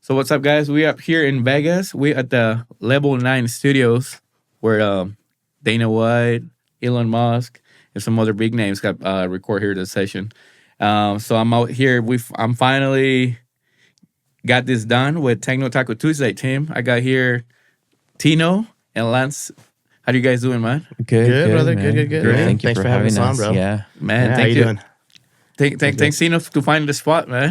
So what's up, guys? We up here in Vegas. We at the Level 9 Studios where Dana White, Elon Musk, and some other big names got record here this session. So I'm out here. I'm finally got this done with Techno Taco Tuesday team. I got here Tino and Lance. How you guys doing, man? Good, brother. Man. Good. Great. Thanks for having us on, bro. Yeah. Man, How thank you doing? Thanks, Tino, to find the spot, man.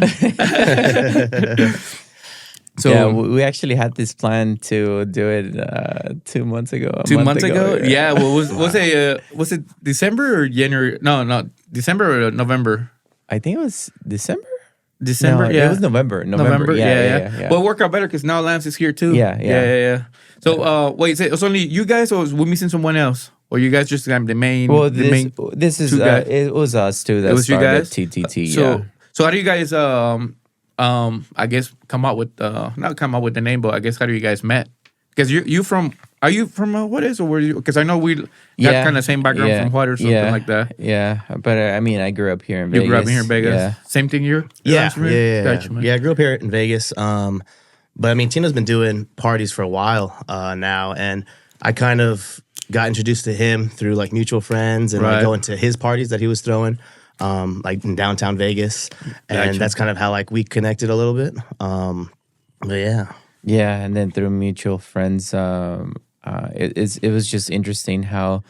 So yeah, we actually had this plan to do it 2 months ago. 2 months ago? Yeah. Well, was it December or January? No, December or November? I think it was December. December, No, yeah. It was November. Yeah. Well, it worked out better because now Lance is here too. Yeah. So, wait, is it only you guys, or was we missing someone else? Or you guys just the main? Well, the main this is two guys? it was us too. That It was you started guys? TTT. So how do you guys I guess come up with not come up with the name, but I guess how do you guys met? Because are you from Juarez, or were you? Because I know we got kind of same background from Juarez or something like that. Yeah, but I mean, I grew up here in Vegas. You grew up here in Vegas. Yeah. Same thing here. Yeah. Gotcha, man. Yeah, I grew up here in Vegas. But I mean, Tino's been doing parties for a while now, and I kind of got introduced to him through like mutual friends and like going to his parties that he was throwing, like in downtown Vegas, and that's kind of how like we connected a little bit. But yeah. Yeah, and then through mutual friends, it was just interesting how,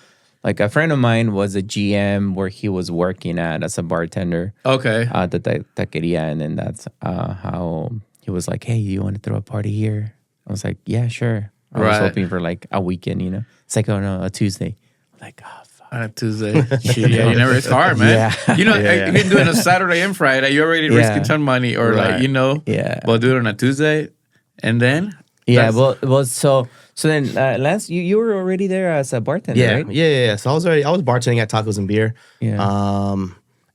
like, a friend of mine was a GM where he was working at as a bartender. Okay. At the taqueria, and then that's how he was like, "Hey, you want to throw a party here?" I was like, "Yeah, sure." I was hoping for like a weekend, you know. It's like, "Oh no, a Tuesday." I'm like, "Oh fuck." Tuesday. Yeah, you never. It's hard, man. Yeah. You know, you've been doing a Saturday and Friday. You already risking ton money, or like Yeah. But do it on a Tuesday, and then So then Lance, you were already there as a bartender, right? Yeah. So I was bartending at Tacos and Beer. Yeah.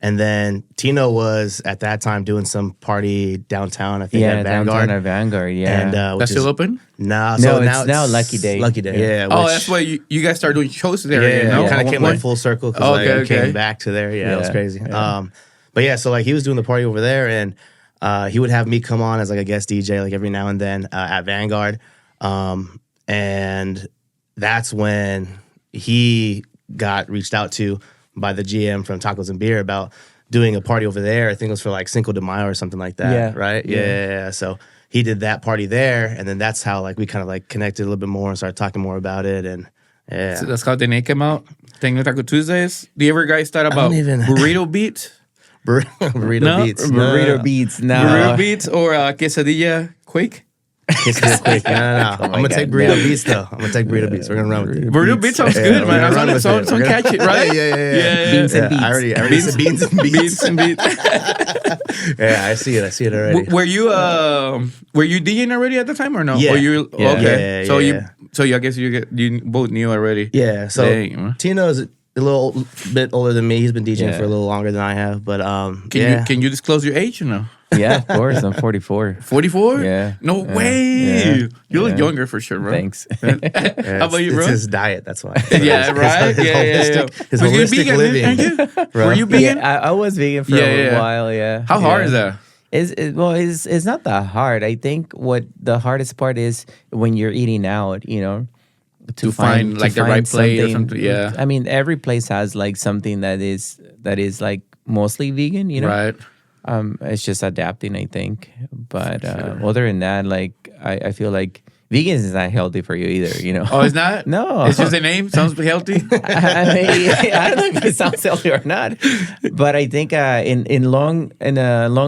And then Tino was at that time doing some party downtown, I think at Vanguard. Downtown at Vanguard, yeah. And that's still open. Nah, No, so it's now Lucky Day. Lucky Day, yeah. Oh, which- that's why you guys started doing shows there. Yeah, you know? kind of At came one like full circle because Okay, I came back to there. Yeah, it was Yeah, crazy. yeah. But yeah, so like he was doing the party over there, and he would have me come on as like a guest DJ like every now and then at Vanguard, and that's when he got reached out to by the GM from Tacos and Beer about doing a party over there. I think it was for like Cinco de Mayo or something like that. Yeah. Right. Yeah. So he did that party there, and then that's how like we kind of like connected a little bit more and started talking more about it, and yeah. So that's how the name came out. Techno Taco Tuesdays. Do you ever guys thought about don't even- burrito beats? Burrito No? beats. Burrito beats now. Burrito beats or quesadilla quake? Kiss real quick. No. I'm gonna God, take burrito no. beats though. I'm gonna take burrito beats. We're gonna run with it. Burrito beats sounds good, we're man. gonna run with Someone it. catch it, right? Yeah. Beans and beats. I already see beans and beats. Beats and beats. Yeah, I see it already. Were you DJing already at the time or no? Yeah. Or you Yeah. okay? Yeah. So I guess you both knew already. Yeah, so Dang. Tino's a little bit older than me. He's been DJing Yeah. for a little longer than I have, but Can you disclose your age or no? Yeah, of course. I'm 44. 44? Yeah. No Yeah. way. Yeah. You look Yeah. younger for sure, bro. Thanks. How about you, bro? It's his diet, that's why. Yeah, right. Yeah. His Were you holistic vegan, living. aren't you? Bro. Were you vegan? Yeah, I was vegan for a while. Yeah. How hard Yeah. is that? It's not that hard. I think what the hardest part is when you're eating out, you know, To find, like, the right plate or something, yeah. I mean, every place has like something that is like mostly vegan, you know. Right. It's just adapting, I think. But other than that, like I feel like vegan is not healthy for you either, you know. Oh, it's not? No. It's just a name? Sounds healthy? I mean, I don't know if it sounds healthy or not, but I think in long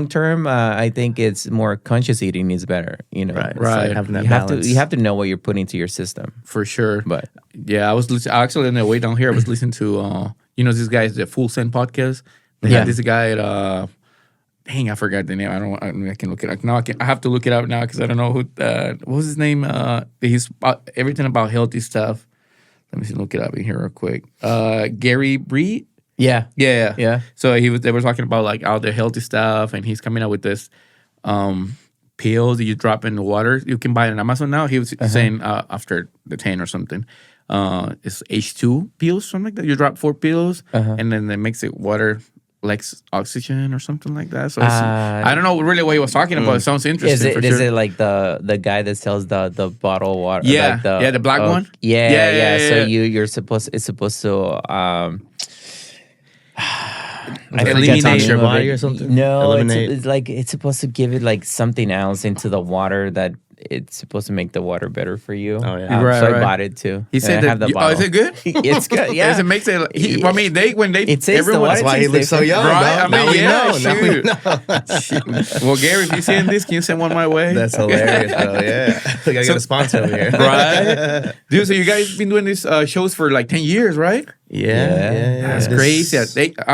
term, I think it's more conscious eating is better. You know, Right. It's Right. like Having that you have balance. to know what you're putting to your system. For sure. But Yeah, I was actually on the way down here. I was listening to these guys, the Full Send podcast. They Yeah. had this guy at dang, I forgot the name. I can look it up. No, I have to look it up now because I don't know who. What was his name? He's everything about healthy stuff. Let me see, look it up in here real quick. Gary Bree. yeah, Yeah. So they were talking about like all the healthy stuff, and he's coming out with this pills that you drop in the water. You can buy it on Amazon now. He was saying after the 10 or something. It's H2 pills, something like that. You drop 4 pills, and then they mix it water oxygen or something like that. So I don't know really what he was talking about. It sounds interesting. Is it like the guy that sells the bottle water? Yeah, like the black one. Yeah. So it's supposed to eliminate your body or something. No, it's supposed to give it like something else into the water that it's supposed to make the water better for you. Oh yeah, so I bought it too. He said that. Is it good? It's good. Yeah, it makes it. I mean, that's why he looks so young, right? Bro. I mean, Now we know. Well, Gary, if you seeing this, can you send one my way? That's hilarious, bro. Yeah, we gotta get a sponsor over here, right? Dude, so you guys been doing these shows for like 10 years, right? Yeah. That's crazy.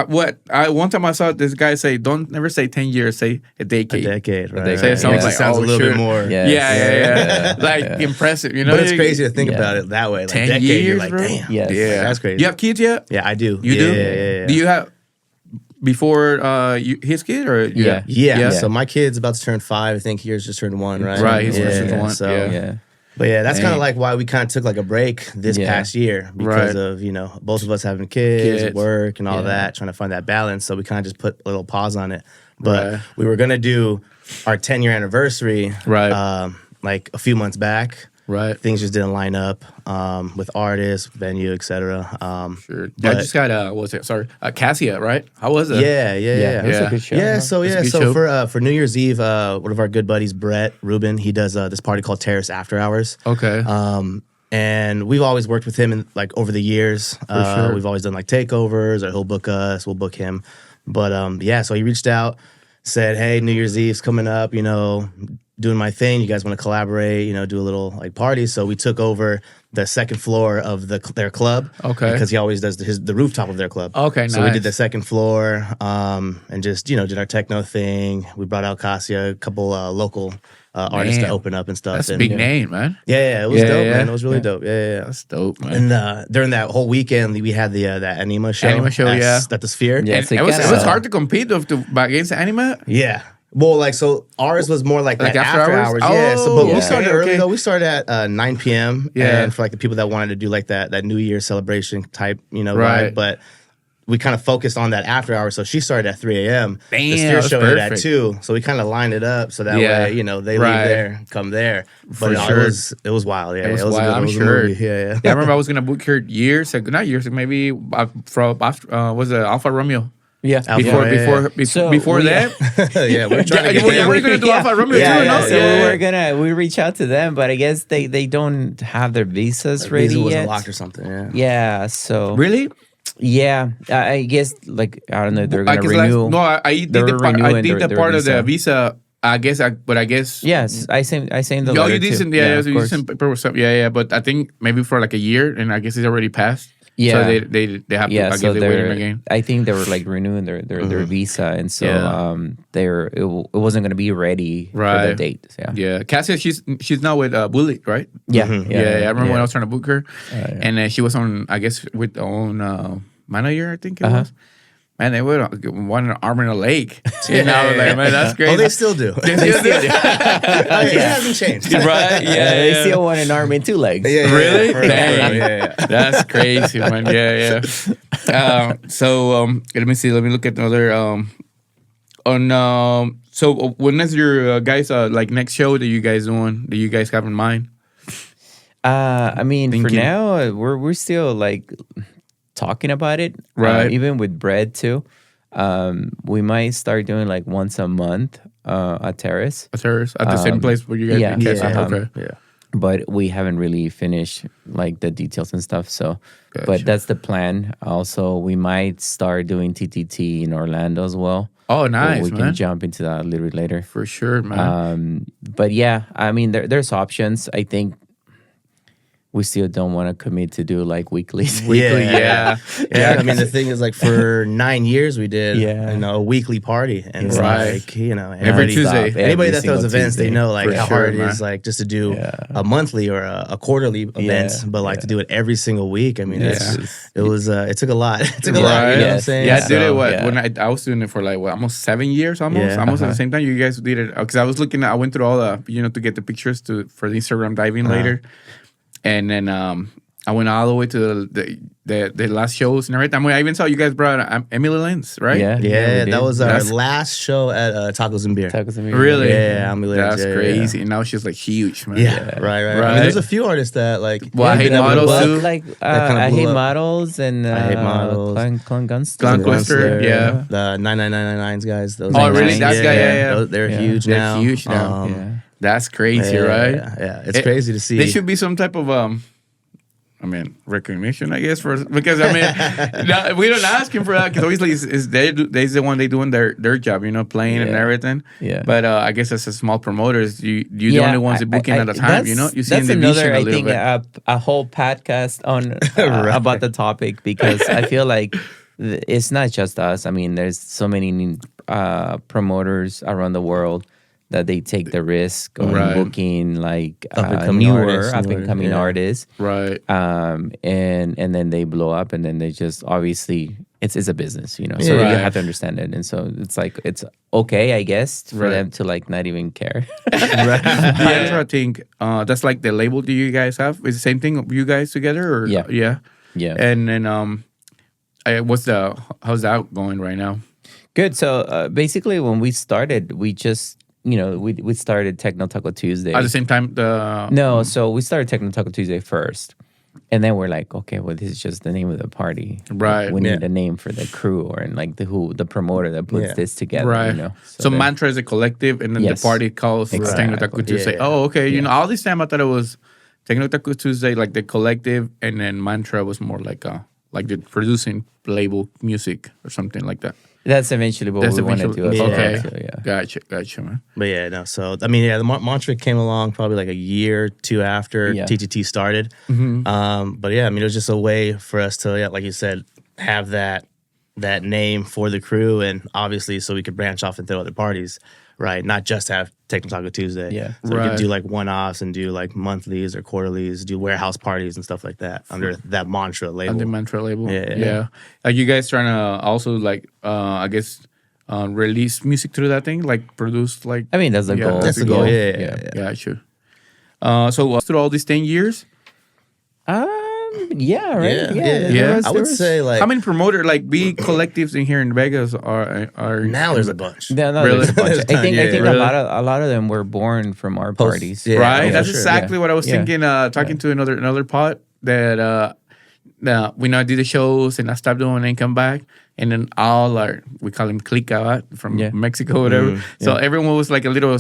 One time I saw this guy say, "Don't never say 10 years, say a decade." A decade, right? Say something like, sounds a little bit more. Yeah. Like impressive, you know. But it's crazy to think about it that way. Like 10 decade, years, you're like, bro. damn. Yes. Yeah, That's crazy. You have kids yet? Yeah, I do. You do? Yeah. Do you have before his kid or Yeah. So my kid's about to turn 5. I think yours just turned 1, right? Right. He's just 1. So, Yeah. But yeah, that's kind of like why we kind of took like a break this past year because of, both of us having kids, work and all that, trying to find that balance. So we kind of just put a little pause on it. But we were going to do our 10-year anniversary like a few months back. Right. Things just didn't line up with artists, venue, etc. Sure. I just got Cassia, right? How was it? Yeah. It was a good show. Yeah, huh? so for New Year's Eve, one of our good buddies, Brett Rubin, he does this party called Terrace After Hours. Okay. And we've always worked with him in, like over the years. Sure. We've always done like takeovers, or he'll book us, we'll book him. But so he reached out, said, "Hey, New Year's Eve's coming up, doing my thing. You guys want to collaborate, do a little like party." So we took over the second floor of their club. Okay. Because he always does the rooftop of their club. Okay, So we nice. did the second floor and just, did our techno thing. We brought out Cassia, a couple local artists to open up and stuff. That's a and, big name, man. Yeah, it was dope, yeah. man. It was really dope. Yeah. That's dope, man. And during that whole weekend, we had that Anima show. At the Sphere. Yeah. And it was hard to compete against anime. Yeah. Well, so ours was more like after hours. Yeah. Oh, But we started okay. early though. We started at 9 p.m. Yeah. And for like the people that wanted to do like that New Year celebration type, Right. vibe. But we kind of focused on that after hours. So she started at 3 a.m. Damn, the Sphere that's show ended at perfect. 2. So we kind of lined it up so that way, they leave there, come there. For But sure. it was wild. Yeah, It was a wild, good- I'm it was a sure. movie. Yeah. I remember I was gonna book her years ago, not years ago, maybe from after was it Alpha Romeo? Yeah. Before that, Yeah, we're trying to you were gonna do Alpha Romeo too, no? So we reach out to them, but I guess they don't have their visas ready Visa yet. wasn't locked or something. Yeah. Yeah, so Really? yeah, I guess like I don't know if they're gonna Because renew. I did the part of the visa. I guess. Yes, I sent the Oh, letter you did too. send, of you course. sent paper or something. Yeah. But I think maybe for like a year, and I guess it's already passed. Yeah. So they have to. I guess so they're waiting again. I think they were like renewing their visa, and so it wasn't gonna be ready for the Right. date. Yeah. Yeah, Cassia, she's now with Bullet, right? Yeah. Yeah, I remember when I was trying to book her, and she was on, I guess, with her own manager, I think it was. Man, they would want an arm in a lake. You know, I was like, man, that's crazy. Oh, they still do. They still do. It hasn't changed. Right? Yeah, they still want an arm and 2 legs. Yeah, Really? for real, Dang. yeah. That's crazy, man. Yeah. So let me see. Let me look at another. So when is your guys like next show that you guys doing? That you guys have in mind? I mean, for Thinking. now, we're still like talking about it, Right. even with bread too. We might start doing like once a month at Terrace, At the same place where you guys yeah. been casting? Yeah. Okay. Yeah. but we haven't really finished like the details and stuff. So, Gotcha. but that's the plan. Also, we might start doing TTT in Orlando as well. Oh, But nice, we man. can jump into that a little bit later. For sure, man. But yeah, I mean, there's options. I think we still don't want to commit to do like weeklies. Weekly, yeah. I mean, the thing is, like, for 9 years, we did a weekly party. And it's Right. like, Every Tuesday. Anybody that throws events, they know, like, For how sure, hard it man. is, like, just to do a monthly or a quarterly event. But, like, to do it every single week, I mean, it took a lot. It took a lot, you know what I'm saying? Yeah, I did it. So, When I was doing it for like almost 7 years, almost Yeah. at the same time. You guys did it because I was looking. I went through all the to get the pictures for the Instagram diving later, and then I went all the way to the last shows and everything. I mean, I even saw you guys brought Emily Lenz, right? Yeah, we that did. was our last show at Tacos and Beer. Tacos and Beer. Really? Yeah, Emily Lenz. That's crazy. And now she's like huge, man. Yeah, right. I mean, there's a few artists that like. Well, I Hate Models too. Like kinda I blew Hate up. Models and I Hate Models. Clan Gunster. Clan Gunster, yeah. The 99999s guys. Those Oh, guys. really? That guy, yeah. They're Yeah. huge They're now. huge now. Yeah. That's crazy, right? Yeah. It's crazy to see. There should be some type of recognition, I guess, because I mean, no, we don't ask him for that because obviously they's the one they doing their job, playing and everything. Yeah. But I guess as a small promoters, you the only ones that booking at a time. You see that's in the another, vision a I little think, bit. a whole podcast on about the topic because I feel like it's not just us. I mean, there's so many promoters around the world that they take the risk of booking like newer up and coming artists, right? And then they blow up, and then they just obviously it's a business, So you have to understand it, and so it's like it's okay, I guess, for them to like not even care. Right. I think that's like the label that you guys have. Is the same thing you guys together, or yeah. And then how's that going right now? Good. So basically, when we started, we just we started Techno Taco Tuesday at the same time. No, so we started Techno Taco Tuesday first, and then we're like, okay, well, this is just the name of the party, right? We need a name for the crew or like the promoter that puts this together, right? So MNTRA is a collective, and then the party calls Techno Taco Tuesday. Oh, okay. All this time I thought it was Techno Taco Tuesday, like the collective, and then MNTRA was more like the producing label music or something like that. That's eventually what we want to do. Okay, so, yeah. Gotcha, man. But yeah, so I mean, the mantra came along probably like a year or two after TTT started. Mm-hmm. But yeah, I mean, it was just a way for us to, like you said, have that name for the crew, and obviously so we could branch off into other parties, right? Not just have Techno Taco Tuesday. Yeah, so we could do like one-offs and do like monthlies or quarterlies, do warehouse parties and stuff like that under that MNTRA label. Under MNTRA label. Yeah. Are you guys trying to also like I guess release music through that thing, like produce like? I mean, that's the goal. That's the goal. Yeah. Gotcha. So through all these 10 years. Yeah, right. Yeah. I would say like how many promoter big collectives in here in Vegas are now there's a bunch. No, really? there's a bunch. I think really? a lot of them were born from our parties. Right. That's sure. exactly what I was thinking. Talking to another pod that we did the shows and I stopped doing and come back. And then we call him Clica from Mexico, whatever. So everyone was like a little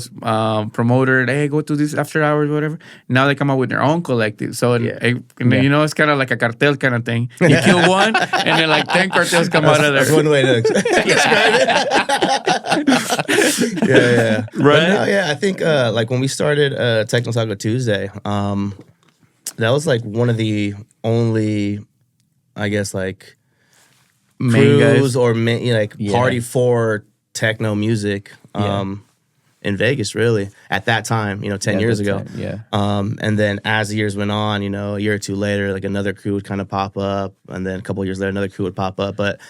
promoter. Hey, go to this after hours, whatever. Now they come out with their own collective. So, it's kind of like a cartel kind of thing. You kill one, and then like 10 cartels come out of there. That's one way to describe it. Yeah. Right? No, I think like when we started Techno Taco Tuesday, that was like one of the only, I guess, like, crews or party for techno music in Vegas, really, at that time, 10 years ago. And then as the years went on, a year or two later, like another crew would kind of pop up, and then a couple of years later, another crew would pop up. But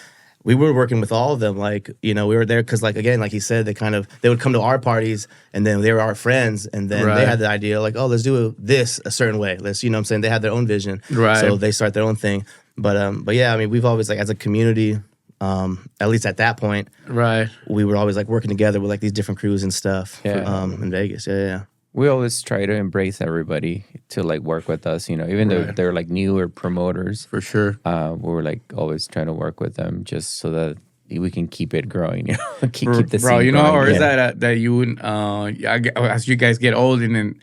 we were working with all of them. Like, we were there because, like, again, like he said, they would come to our parties, and then they were our friends, and then they had the idea, like, oh, let's do this a certain way. Let's, what I'm saying? They had their own vision. Right. So they start their own thing. But yeah, I mean, we've always, like, as a community, at least at that point, we were always like working together with like these different crews and stuff in Vegas. Yeah. We always try to embrace everybody to like work with us, even though they're like newer promoters. For sure. We're like always trying to work with them just so that we can keep it growing, keep the bro, scene or going. is that you wouldn't, as you guys get old and then,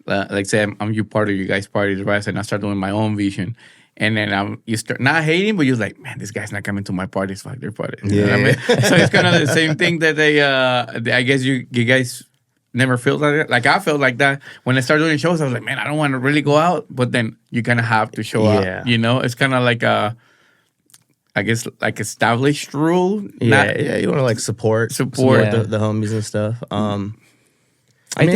like say I'm you part of you guys' party, right? And I start doing my own vision. And then you start not hating, but you're like, man, this guy's not coming to my parties. Fuck their parties. You know what I mean? So it's kind of the same thing that I guess you guys never felt like that. Like I felt like that when I started doing shows. I was like, man, I don't want to really go out, but then you kind of have to show up. It's kind of like I guess like established rule. You want to like support the homies and stuff. I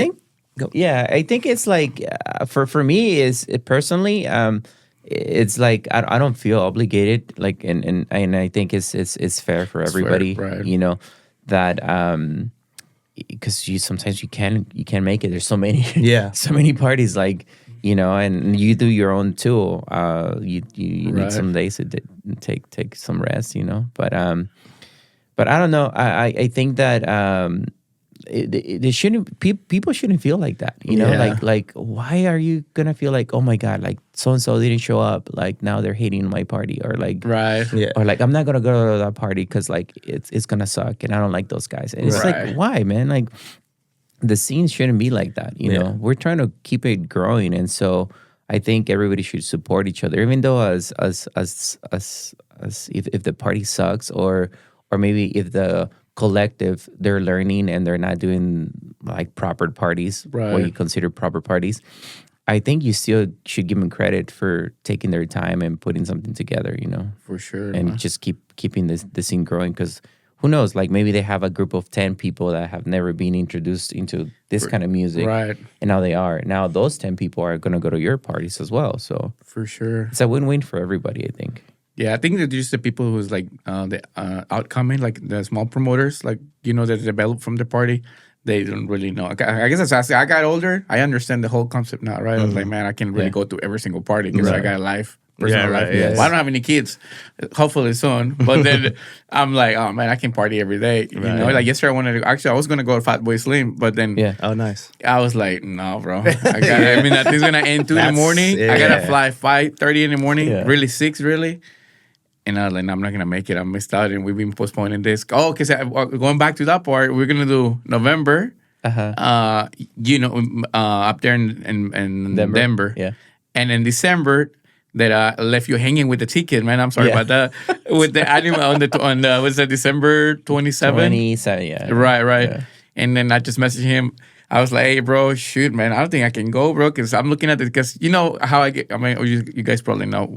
think it's like for me is personally. It's like I don't feel obligated, like, and I think it's fair for everybody, that because sometimes you can't make it. There's so many so many parties, like you know, and you do your own too. You need some days to take some rest, you know. But I don't know. I think that it shouldn't. People shouldn't feel like that, you know. Like why are you gonna feel like, oh my god, like so and so didn't show up, like now they're hating my party, or like or like I'm not gonna go to that party because like it's gonna suck and I don't like those guys. And it's like, why, man? Like the scene shouldn't be like that, you know. We're trying to keep it growing, and so I think everybody should support each other, even though as if the party sucks, or maybe if the collective they're learning and they're not doing like proper parties, what you consider proper parties. I think you still should give them credit for taking their time and putting something together, you know, for sure, and just keeping the scene growing, because who knows? Like maybe they have a group of 10 people that have never been introduced into this kind of music. Right. And now they are. Now those 10 people are going to go to your parties as well. So for sure. It's a win-win for everybody, I think. Yeah, I think that just the people who's like the outcoming, like the small promoters, like, you know, that develop from the party, they don't really know. I guess as I got older, I understand the whole concept now, right? I was like, man, I can really go to every single party because I got a life. Personal life. Yes. Well, I don't have any kids, hopefully soon. But then I'm like, oh man, I can party every day. You know, like yesterday I was gonna go to Fatboy Slim, but then oh nice. I was like, no, bro. I mean, that thing's gonna end 2 in the morning. I gotta fly 5:30 in the morning, really 6, really. And I was like, no, I'm not gonna make it. I missed out, and we've been postponing this. Oh, because going back to that part, we're gonna do November. You know, up there in Denver. Yeah, and in December. That I left you hanging with the ticket, man. I'm sorry about that. With the anime on was that December 27? 27, yeah. Right. Yeah. And then I just messaged him. I was like, hey, bro, shoot, man. I don't think I can go, bro, because I'm looking at it. Because you know how I get, I mean, you guys probably know.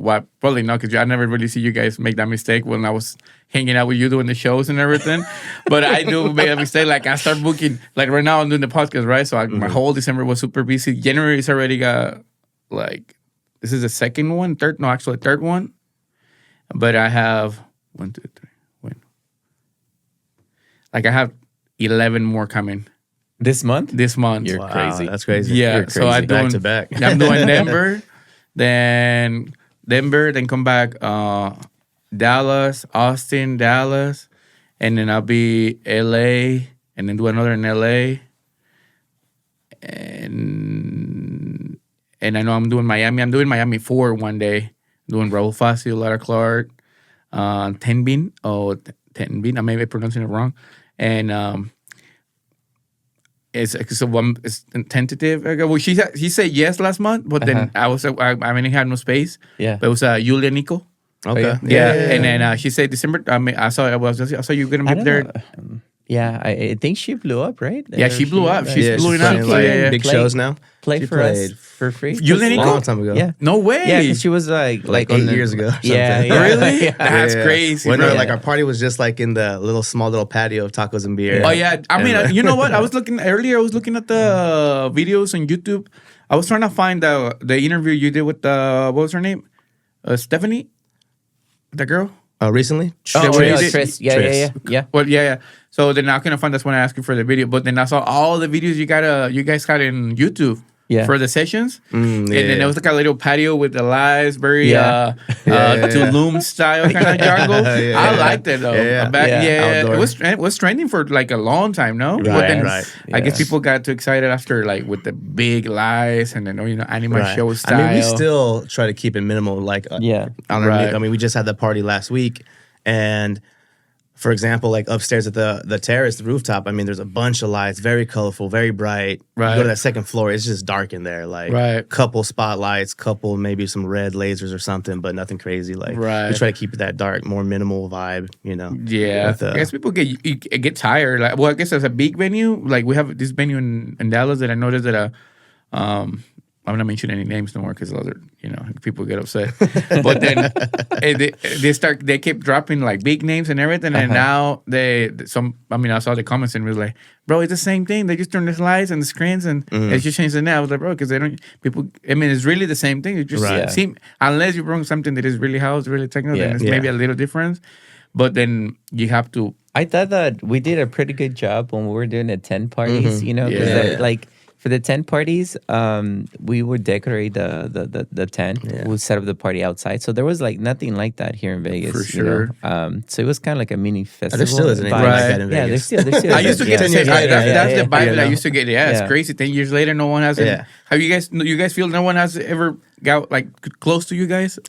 Probably not, because I never really see you guys make that mistake when I was hanging out with you doing the shows and everything. But I do make a mistake. Like, I start booking, like right now I'm doing the podcast, right? So my whole December was super busy. January is already got, like, this is the third one. But I have 1, 2, 3. Wait. Like I have 11 more coming. This month? You're crazy. That's crazy. Yeah. Crazy. So I'm back doing, to back. I'm doing then come back Dallas, Austin, Dallas, and then I'll be LA, and then do another in LA. And I know I'm doing Miami. I'm doing Miami 4 one day. Doing Raul Fazio, Lara Clark, Tenbin. Tenbin. I may be pronouncing it wrong. And it's tentative. Well, he said yes last month, but then I mean, had no space. Yeah. But it was Julia Nico. Okay. Yeah. And then she said December. I mean, I saw you were gonna be there. Yeah, I think she blew up, right? Yeah, she blew up. She's blowing up. Like big shows now. Play for us for free. You let it go? A long time ago. Yeah. No way. Yeah, 'cause she was like 8 years ago. Or something. Yeah. Really? That's crazy. When bro. like our party was just like in the small little patio of tacos and beer. Oh yeah. I mean, you know what? I was looking earlier. I was looking at the videos on YouTube. I was trying to find the interview you did with what was her name? Stephanie, the girl. Recently? Tris. Yeah. Well, yeah. So then I couldn't find. That's when I asked you for the video. But then I saw all the videos you guys got in YouTube. Yeah. For the sessions. And then there was like a little patio with the lights, very Tulum style kind of jungle. I liked it though. It was trending for like a long time, no? But then I guess people got too excited after like with the big lights and then anime show style. I mean, we still try to keep it minimal. Like I mean, we just had the party last week, and for example, like upstairs at the terrace, the rooftop, I mean, there's a bunch of lights, very colorful, very bright. Right. You go to that second floor, it's just dark in there. Like, couple spotlights, couple maybe some red lasers or something, but nothing crazy. Like, we try to keep it that dark, more minimal vibe, you know? Yeah. I guess people get tired. Like, well, I guess as a big venue, like we have this venue in Dallas that I noticed that I'm not mentioning any names no more because those are, people get upset. But then they keep dropping like big names and everything, and now I saw the comments and it was like, bro, it's the same thing. They just turn the slides and the screens and it's just changed the name. I was like, bro, because it's really the same thing. It just seem, unless you bring something that is really house, really techno, then it's maybe a little difference. But then you have to. I thought that we did a pretty good job when we were doing the 10 parties, For the tent parties, we would decorate the tent. Yeah. We'd set up the party outside. So there was like nothing like that here in Vegas. For sure. So it was kind of like a mini festival. There still isn't anything like that in Yeah, Vegas. There's still I used to get Yeah. the same. 10 years later, That's the vibe that I no. used to get. Yeah, it's Yeah. crazy. 10 years later, no one has. Yeah. Have you guys feel no one has ever got like close to you guys?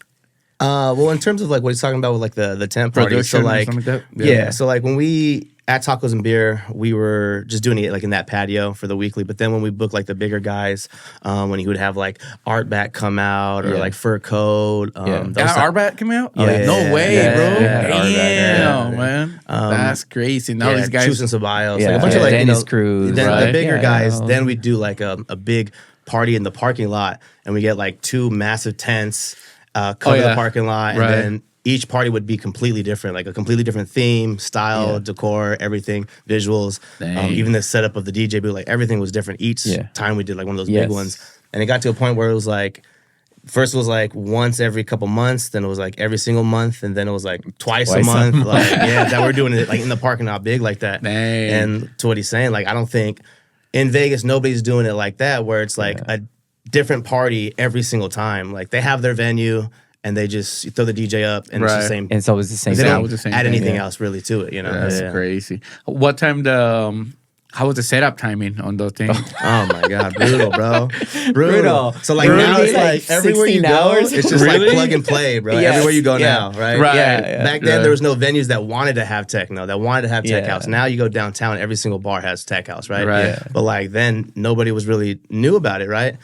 Well, in terms of like what he's talking about with like the tent party, so Production or like, something like that? yeah, so like when we at Tacos and Beer, we were just doing it like in that patio for the weekly. But then when we booked like the bigger guys, when he would have like Artback come out or Yeah. like Fur Code, Artback come out? Yeah, yeah, No yeah, way, yeah, bro. yeah, Damn, yeah. man. That's crazy. Now these guys. Chus and Ceballos, Yeah. like a bunch of Yeah. like Dennis Cruz, then right? the bigger Yeah, guys. yeah. Then we do like a big party in the parking lot, and we get like 2 massive tents, cover yeah. the parking lot, Right. and then each party would be completely different, like a completely different theme, style, decor, everything, visuals, Dang. even the setup of the DJ booth, like everything was different each time we did like one of those big Yes. ones. And it got to a point where it was like, first it was like once every couple months, then it was like every single month, and then it was like twice a month. Like, yeah, that we're doing it like in the parking lot big like that. Dang. And to what he's saying, like I don't think in Vegas nobody's doing it like that, where it's like a different party every single time. Like they have their venue and they just throw the DJ up and it's the Right. same. And it's always the same They thing. don't was the same add thing, anything yeah. else really to it, you know? That's Yeah. crazy. What time how was the setup timing on those things? Oh my God, brutal, bro. Brutal. So like Brutal. now it's Like like everywhere you 16 go, hours? it's just Really? like plug and play, bro. Yes. Everywhere you go Yeah. now, right? Right. Yeah. Back then, Yeah. there was no venues that wanted to have techno, that wanted to have tech Yeah. house. Now you go downtown, every single bar has tech house, right? Right. Yeah. But like then, nobody was really knew about it, right?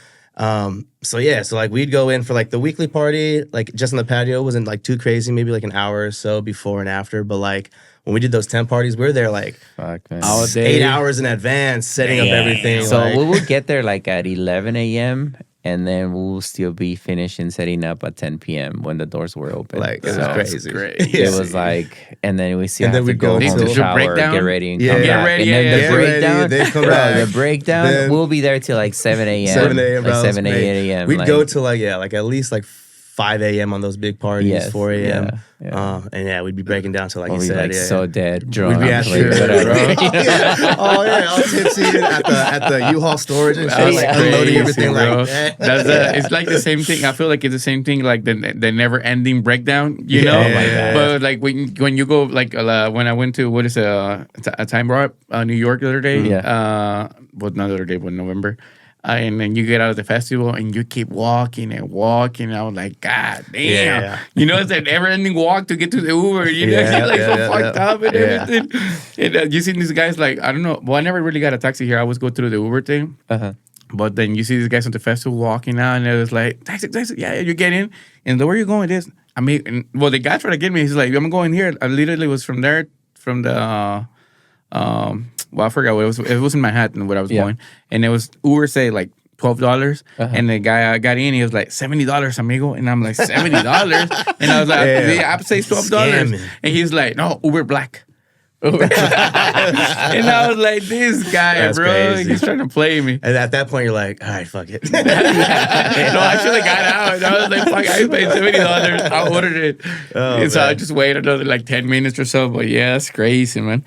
So yeah, so like we'd go in for like the weekly party, like just on the patio, wasn't like too crazy, maybe like an hour or so before and after. But like when we did those tent parties, we were there like Fuck, man. All day. 8 hours in advance, setting up everything. So like, we will get there like at 11 a.m. and then we'll still be finishing setting up at 10 p.m. when the doors were open. like it So was crazy. great. It was like, and then we still And have then to we'd go go home, to- shower, breakdown? get ready, and Yeah. come Get back. ready, and then yeah, the yeah. Get ready, breakdown, then come bro, back. the breakdown, Then- we'll be there till like 7 a.m. 7 a.m. Like bro. 7, 8 a.m. We'd like, go to like at least like 5 a.m. on those big parties, Yes, 4 a.m. yeah, yeah. And yeah, we'd be breaking down to like we'll you be said, like yeah. so dead, drunk, We'd be like, sure, whatever. Oh yeah, all tipsy at the U-Haul storage and shit, That's like crazy, unloading everything bro. like that. It's like the same thing. I feel like it's the same thing, like the never ending breakdown. You Yeah. know, Oh my God. but like when you go like when I went to what is a time bar New York the other day. Yeah. Well, not the other day, but November. And then you get out of the festival and you keep walking and walking. I was like, God damn. Yeah. You know, it's that never ending walk to get to the Uber. You know, Yeah, you're like yeah, so fucked yeah. up and Yeah. everything. And you see these guys like, I don't know. Well, I never really got a taxi here. I always go through the Uber thing. Uh-huh. But then you see these guys at the festival walking out, and it was like, taxi, yeah, you get in. And where are you going? This, I mean, well, the guy tried to get me. He's like, I'm going here. I literally was from there, from the, well, I forgot what it was. It was in Manhattan where I was going. And it was, Uber say like $12. And the guy I got in, he was like, $70, amigo. And I'm like, $70? And I was like, Yeah. the app says $12. Scamming. And he's like, no, Uber Black. And I was like, this guy, That's bro, crazy. he's trying to play me. And at that point, you're like, all right, fuck it. No, I should have got out. And I was like, fuck, I paid $70. I ordered it. Oh, and so I man. just waited another like 10 minutes or so. But yeah, that's crazy, man.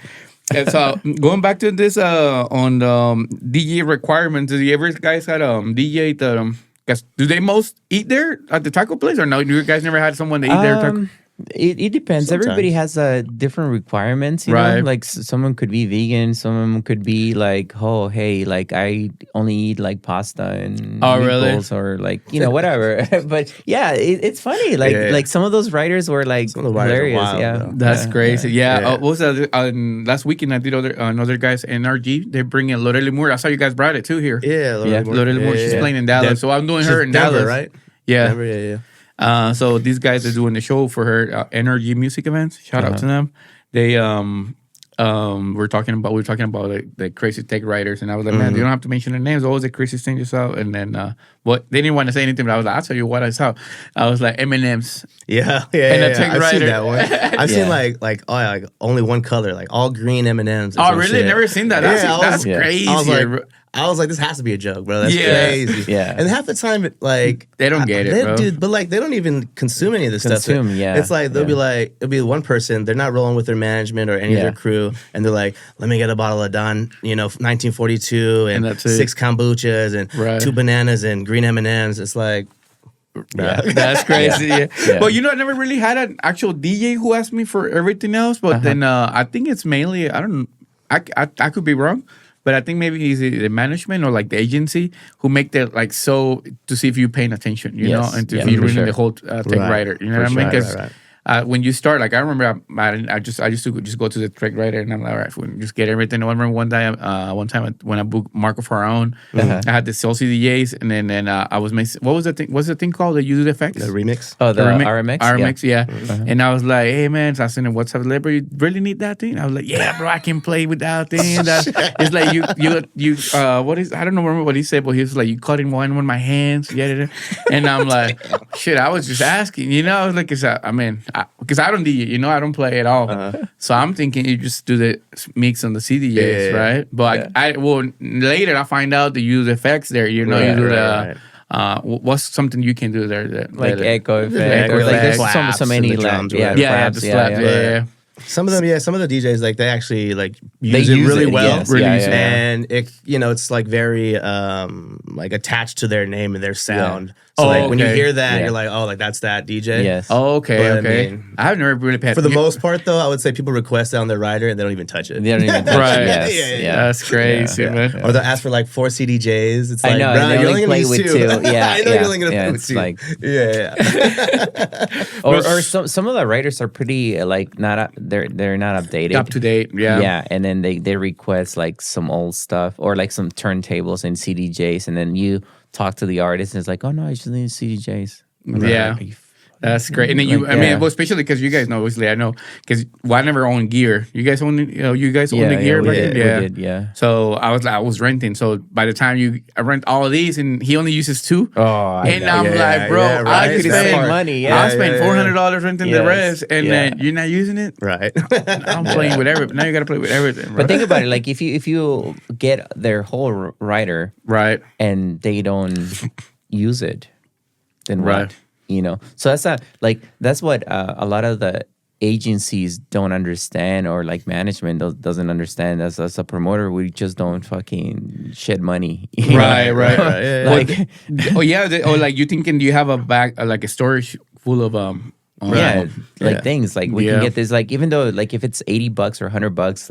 And so going back to this on the DJ requirements, do you ever guys had DJ that guys, do they most eat there at the taco place or no? You guys never had someone to eat there? Taco? It depends. Sometimes. Everybody has different requirements, you know? Right. Like someone could be vegan, someone could be like, oh, hey, like I only eat like pasta and Oh, really? meatballs or like, you know, whatever. But yeah, it's funny. Like Yeah. like some of those writers were like Some of the writers are hilarious. wild, yeah. though. That's crazy. Yeah. Yeah. What was that? Last weekend I did another guys NRG. They bring in Lorelei Moore. I saw you guys brought it too here. Yeah, Lorelei Moore. She's playing in Dallas, Denver. so I'm doing She's her in Denver, Dallas, right? Yeah. Denver, yeah. So these guys are doing the show for her NRG music events. Shout out to them. They we're talking about like, the crazy tech writers, and I was like, man, you don't have to mention their names. Always the craziest thing you saw. And then what they didn't want to say anything, but I was like, I'll tell you what I saw. I was like Eminem's. Yeah. And a tech I've seen writer. that one. I've seen Yeah. like only one color, like all green M&Ms. or Oh, some really? shit. Never seen that. That's Yeah, that's Yeah. crazy. I was like, bro. I was like, this has to be a joke, bro. That's crazy. Yeah. And half the time, like They don't get it, bro. dude. But like, they don't even consume any of this stuff. Yeah. It's like they'll be like, it'll be one person. They're not rolling with their management or any of their crew, and they're like, let me get a bottle of Don, 1942, and that's it. 6 kombuchas and 2 bananas and green M&Ms. It's like. That's crazy. Yeah. But I never really had an actual DJ who asked me for everything else. But then I think it's mainly I could be wrong, but I think maybe it's the management or like the agency who make that like so to see if you're paying attention, you know, and if you're reading the whole tech writer. You know what I mean? Because when you start, like I remember, I used to just go to the track writer and I'm like, all right, we just get everything. I remember one time when I booked Marco for our own, I had the Soul CDJs, and then I was making, what was the thing? What's the thing called? The user effects, the remix. Oh, the RMX. RMX, yeah. And I was like, hey man, so I sent him WhatsApp, like, bro, you really need that thing? I was like, yeah, bro, I can play with that thing. It's like you what is? I don't remember what he said, but he was like, you cut in one with my hands, and I'm like, shit, I was just asking, I was like, because I don't DJ, I don't play at all. So I'm thinking you just do the mix on the CDJs, right? But I later I find out they use effects there, you do the what's something you can do there like echo effect, or like there's so many drums, the slap, Some of them, some of the DJs like they actually like use it really well, and it it's like very like attached to their name and their sound. So like when you hear that, you're like, oh, like that's that DJ. Yes. Oh, okay, But, okay. I've never really paid for the most part though. I would say people request it on their rider and they don't even touch it. They don't even touch Right. it. Yes. Yeah. That's crazy, man. Or they'll ask for like 4 CDJs. It's like, I know, bro, and they you're only only play gonna with use 2. Yeah, I know you're only gonna play with it's 2. like, yeah. or some of the writers are pretty like not they're not updated, Up to date, yeah. and then they request like some old stuff or like some turntables and CDJs, and then you talk to the artist and it's like, oh no, I just need CDJs. Yeah. That's great. And then well, especially because you guys know, obviously, I know, because I never owned gear. You guys own, you guys own the gear? We did. So I was renting. So by the time I rent all of these, and he only uses 2. Oh, and I'm like, bro, I could spend money. I spend $400 renting the rest, and then you're not using it. Right. I'm playing with everything. Now you got to play with everything. Bro. But think about it, like if you get their whole rider, right, and they don't use it, then what? Right. So that's what a lot of the agencies don't understand, or like management doesn't understand. As a promoter, we just don't fucking shed money. Right. Like, like you thinking you have a bag, like a storage full of things like we can get this, like even though like if it's $80 or $100,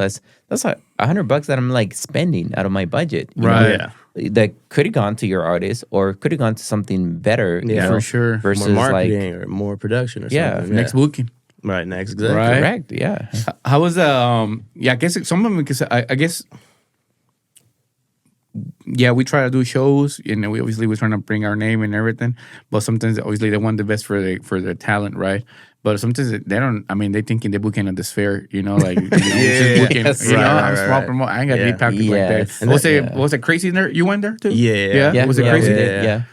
that's like $100 that I'm like spending out of my budget, right? That could have gone to your artist or could have gone to something better, for sure. Versus more marketing like or more production or something. Next booking. Right, next, exactly. Right. Correct, yeah. How was I guess some of them, because I guess we try to do shows, and we're trying to bring our name and everything, but sometimes obviously they want the best for the talent, right? But sometimes they don't. I mean, they thinking they're booking at this fair, like just booking. I'm small promote. I ain't got deep pockets like that. And was it crazy there? You went there too? Yeah. Was it crazy? Yeah.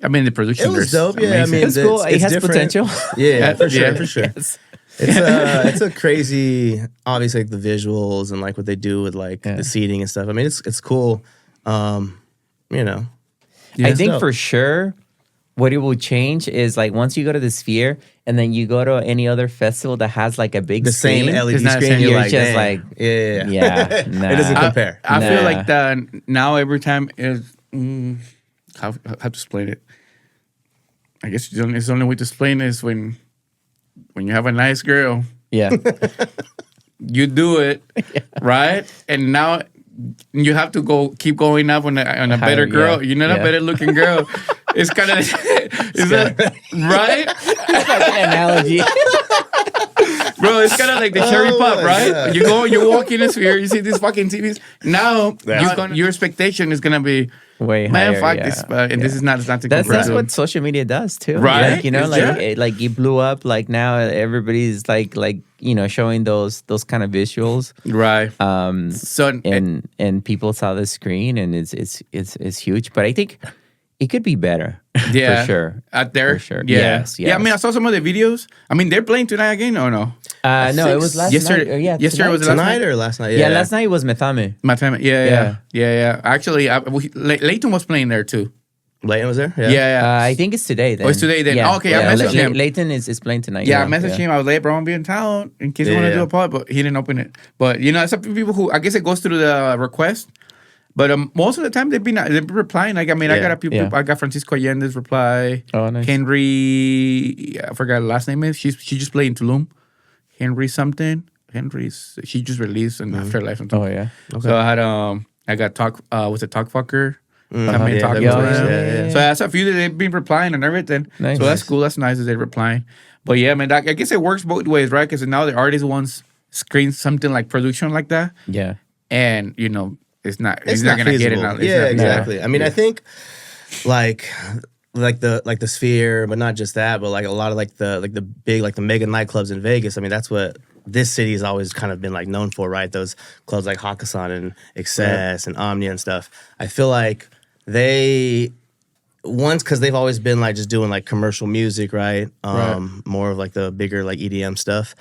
I mean, the production. It was dope. Yeah, amazing. I mean, it's cool. It has different. potential. Yeah, for sure, for sure. Yes. It's a crazy, obviously, like the visuals and like what they do with like the seating and stuff. I mean, it's cool. I think for sure what it will change is like once you go to the Sphere and then you go to any other festival that has like a big same LED screen, you're like, just dang. like, It doesn't compare. I feel like that now every time is how to explain it. I guess it's the only way to explain it is when you have a nice girl, you do it, right? And now you have to keep going up on a better girl. You're not a better looking girl. It's kind of, is that right? That's an analogy. Bro, it's kind of like the cherry pop, right? Yeah. You walk in the Sphere, you see these fucking TVs. Now, your expectation is gonna be way man, higher. fuck this, and this is not to that's what social media does too, right? Like, like you blew up. Like now, everybody's like showing those kind of visuals, right? And people saw the screen, and it's huge. But I think it could be better. Yeah, for sure. Out there, For sure. Yeah, Yes, yeah. I mean, I saw some of the videos. I mean, they're playing tonight again, or no? No, it was last yesterday. night. Yeah, yesterday was the last Tonight night. or last night? Yeah, last night was Metame. My time. Yeah. Actually, Leighton was playing there too. Leighton was there? Yeah. I think it's today. Then. Oh, it's today then. Yeah. Oh, okay, I messaged him. Leighton is playing tonight. Yeah, I messaged him. I was like, bro, I'm being in town in case you want to do a pod, but he didn't open it. But some people who I guess it goes through the request. But most of the time they've been replying. Like, I mean, I got a people. I got Francisco Allende's reply. Oh, nice. Henry, I forgot the last name is. She just played in Tulum. Henry something. She just released an Afterlife. Something. Oh yeah. Okay. So I got Talk. Was it Talk Fucker? Yeah. So that's a few that they've been replying and everything. Nice. So that's cool. That's nice that they're replying. But yeah, man, I guess it works both ways, right? Because now the artist wants screen something like production like that. Yeah. And it's not. It's He's not gonna feasible. get it now. Yeah, exactly. I mean, I think like the Sphere, but not just that, but like a lot of the big the mega nightclubs in Vegas. I mean, that's what this city has always kind of been like known for, right? Those clubs like Hakkasan and Excess and Omnia and stuff. I feel like because they've always been like just doing like commercial music, right? More of like the bigger like EDM stuff.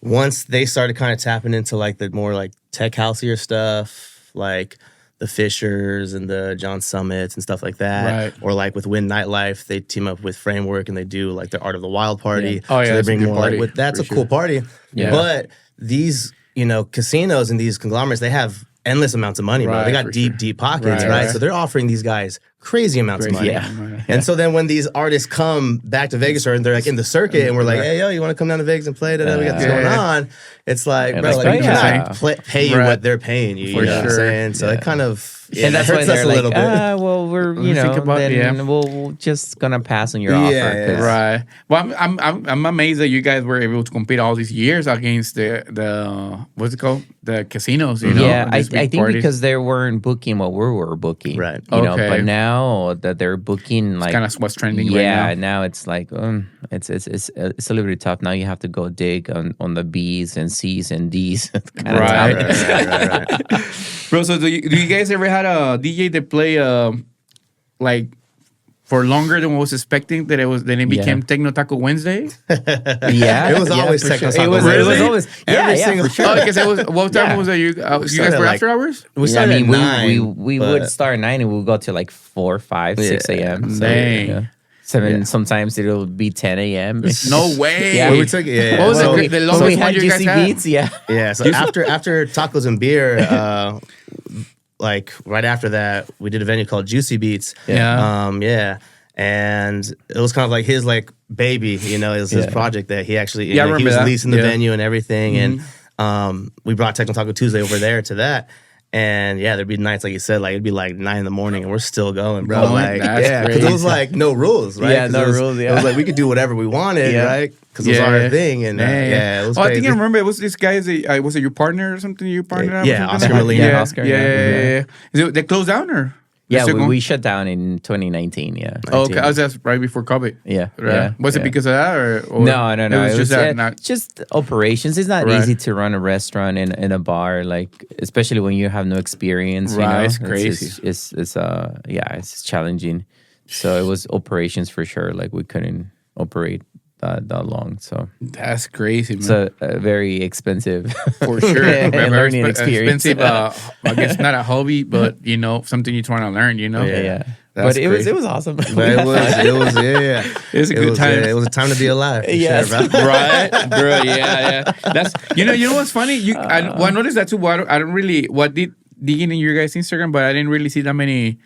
Once they started kind of tapping into like the more like tech houseier stuff, like the Fishers and the John Summits and stuff like that. Right. Or like with Win Nightlife, they team up with Framework and they do like the Art of the Wild party. Yeah. Oh, yeah, so they that's a bring good more party, like that's for a cool party. Yeah. But these, casinos and these conglomerates, they have endless amounts of money, bro. Right, They got for deep pockets, Right, right? right. So they're offering these guys crazy amounts of money. Yeah. And so then when these artists come back to Vegas or they're like in the circuit and we're like, hey, yo, you want to come down to Vegas and play? We got this going on. It's like, bro, like, like, we yeah. cannot pay you what they're paying you. For You know what I'm sure. saying? So it kind of and that's why hurts us they're a like, little bit. well, we're think about- then we're just gonna pass on your offer. Yeah, 'cause- Right. Well, I'm amazed that you guys were able to compete all these years against the what's it called, the casinos. Yeah, I these big think parties. because they weren't booking what we were booking, Right. You know, Okay. but now that they're booking, like kind of what's trending right yeah, now. now it's like it's a little bit tough. Now you have to go dig on the B's and C's and D's. Kinda Right. tough. Bro, so do you guys ever had a DJ that play like for longer than what was expecting that it became Techno Taco Wednesday? Yeah, It was always for Techno sure. Taco It was Wednesday. always Every yeah, single for sure. Oh, because it was what time Yeah. was it? You guys started were like- after hours? We I started mean, at 9. we would start at 9 and we'll go to like 4, 5, 6 a.m. So, Dang. yeah. 7. Sometimes it'll be 10 a.m. No way. Yeah. Well, we took it. What was So- the So longest we one had you guys juicy had? beats, yeah. Yeah, so after tacos and beer, like right after that, we did a venue called Juicy Beats. Yeah. And it was kind of like his like baby, it was his project that he actually, Yeah, I he remember was that. leasing the Yeah. venue and everything. And we brought Techno Taco Tuesday over there to that. And yeah, there'd be nights like you said, like it'd be like 9 a.m. and we're still going, bro. Going? Like, That's yeah, because it was crazy. like no rules, right? Yeah, 'Cause no it was, rules, It yeah. was like we could do whatever we wanted, Yeah. right? Because it was our thing, and yeah, it was I crazy. think I remember it was this guy. Was it your partner or something? You partnered up? or Yeah, something? Oscar Molina. Yeah, Oscar, yeah. Is it, they closed down or? Yeah, Still going? we shut down in 2019, yeah. Oh, okay. I was just right before COVID. Yeah, Right. yeah, Was it yeah. because of that or No. It was just that. Not, just operations. It's not Right. easy to run a restaurant in a bar, like especially when you have no experience. Right, you know? it's crazy. It's challenging. So it was operations for sure. Like we couldn't operate that long. So that's crazy, man. it's a very expensive For sure. Very learning experience. Expensive, I guess not a hobby, but something you're trying to learn, yeah. That's But it crazy. was awesome. But it was, yeah. It's a good time. It was a time to be alive. For Yes. sure, bro. Right, bro. Yeah. That's you know what's funny. I noticed that too. But I don't really digging in your guys' Instagram, but I didn't really see that many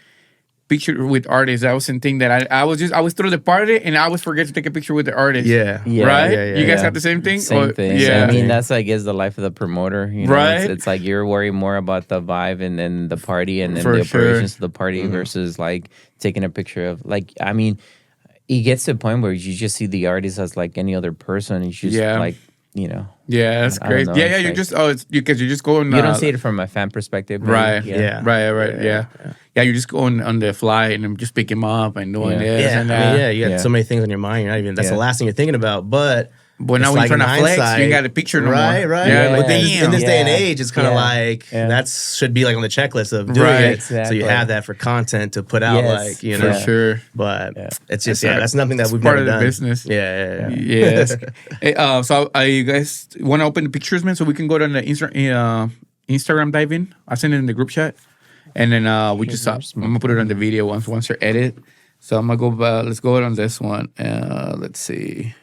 pictures with artists. I was thinking that I was through the party and I always forget to take a picture with the artist. Yeah. Yeah. Right. Yeah, You guys yeah. have the same thing. Same thing. Yeah. I mean, that's I guess the life of the promoter. You know? Right. It's like you're worried more about the vibe and then the party and then For the sure. operations of the party versus like taking a picture of like. I mean, it gets to a point where you just see the artist as like any other person. You just like Yeah, that's I don't crazy. know, Yeah, it's you like- just it's because you just go on. you don't see it from a fan perspective, maybe. Right. Yeah. Right. Yeah, you just going on the fly and just pick him up and doing Yeah. this Yeah, and I that. mean, you got Yeah. so many things on your mind. You're not even. That's the Yeah. last thing you're thinking about. But But now it's when like you're trying to flex, hindsight- you ain't got a picture no more. Right. Yeah, But like, then in this day and Yeah. age, it's kind of Yeah. like Yeah. that should be like on the checklist of doing Right. it. So Exactly. you have that for content to put out, Yes, like, you for know. sure. But Yeah. it's just That's that's nothing that it's we've part never of the done. business. Yeah. Yes. Hey, so you guys want to open the pictures, man, so we can go to the Instagram dive in? I'll send it in the group chat, and then we just I'm gonna put it on the video once they're edit. So I'm gonna go. Let's go on this one. Let's see.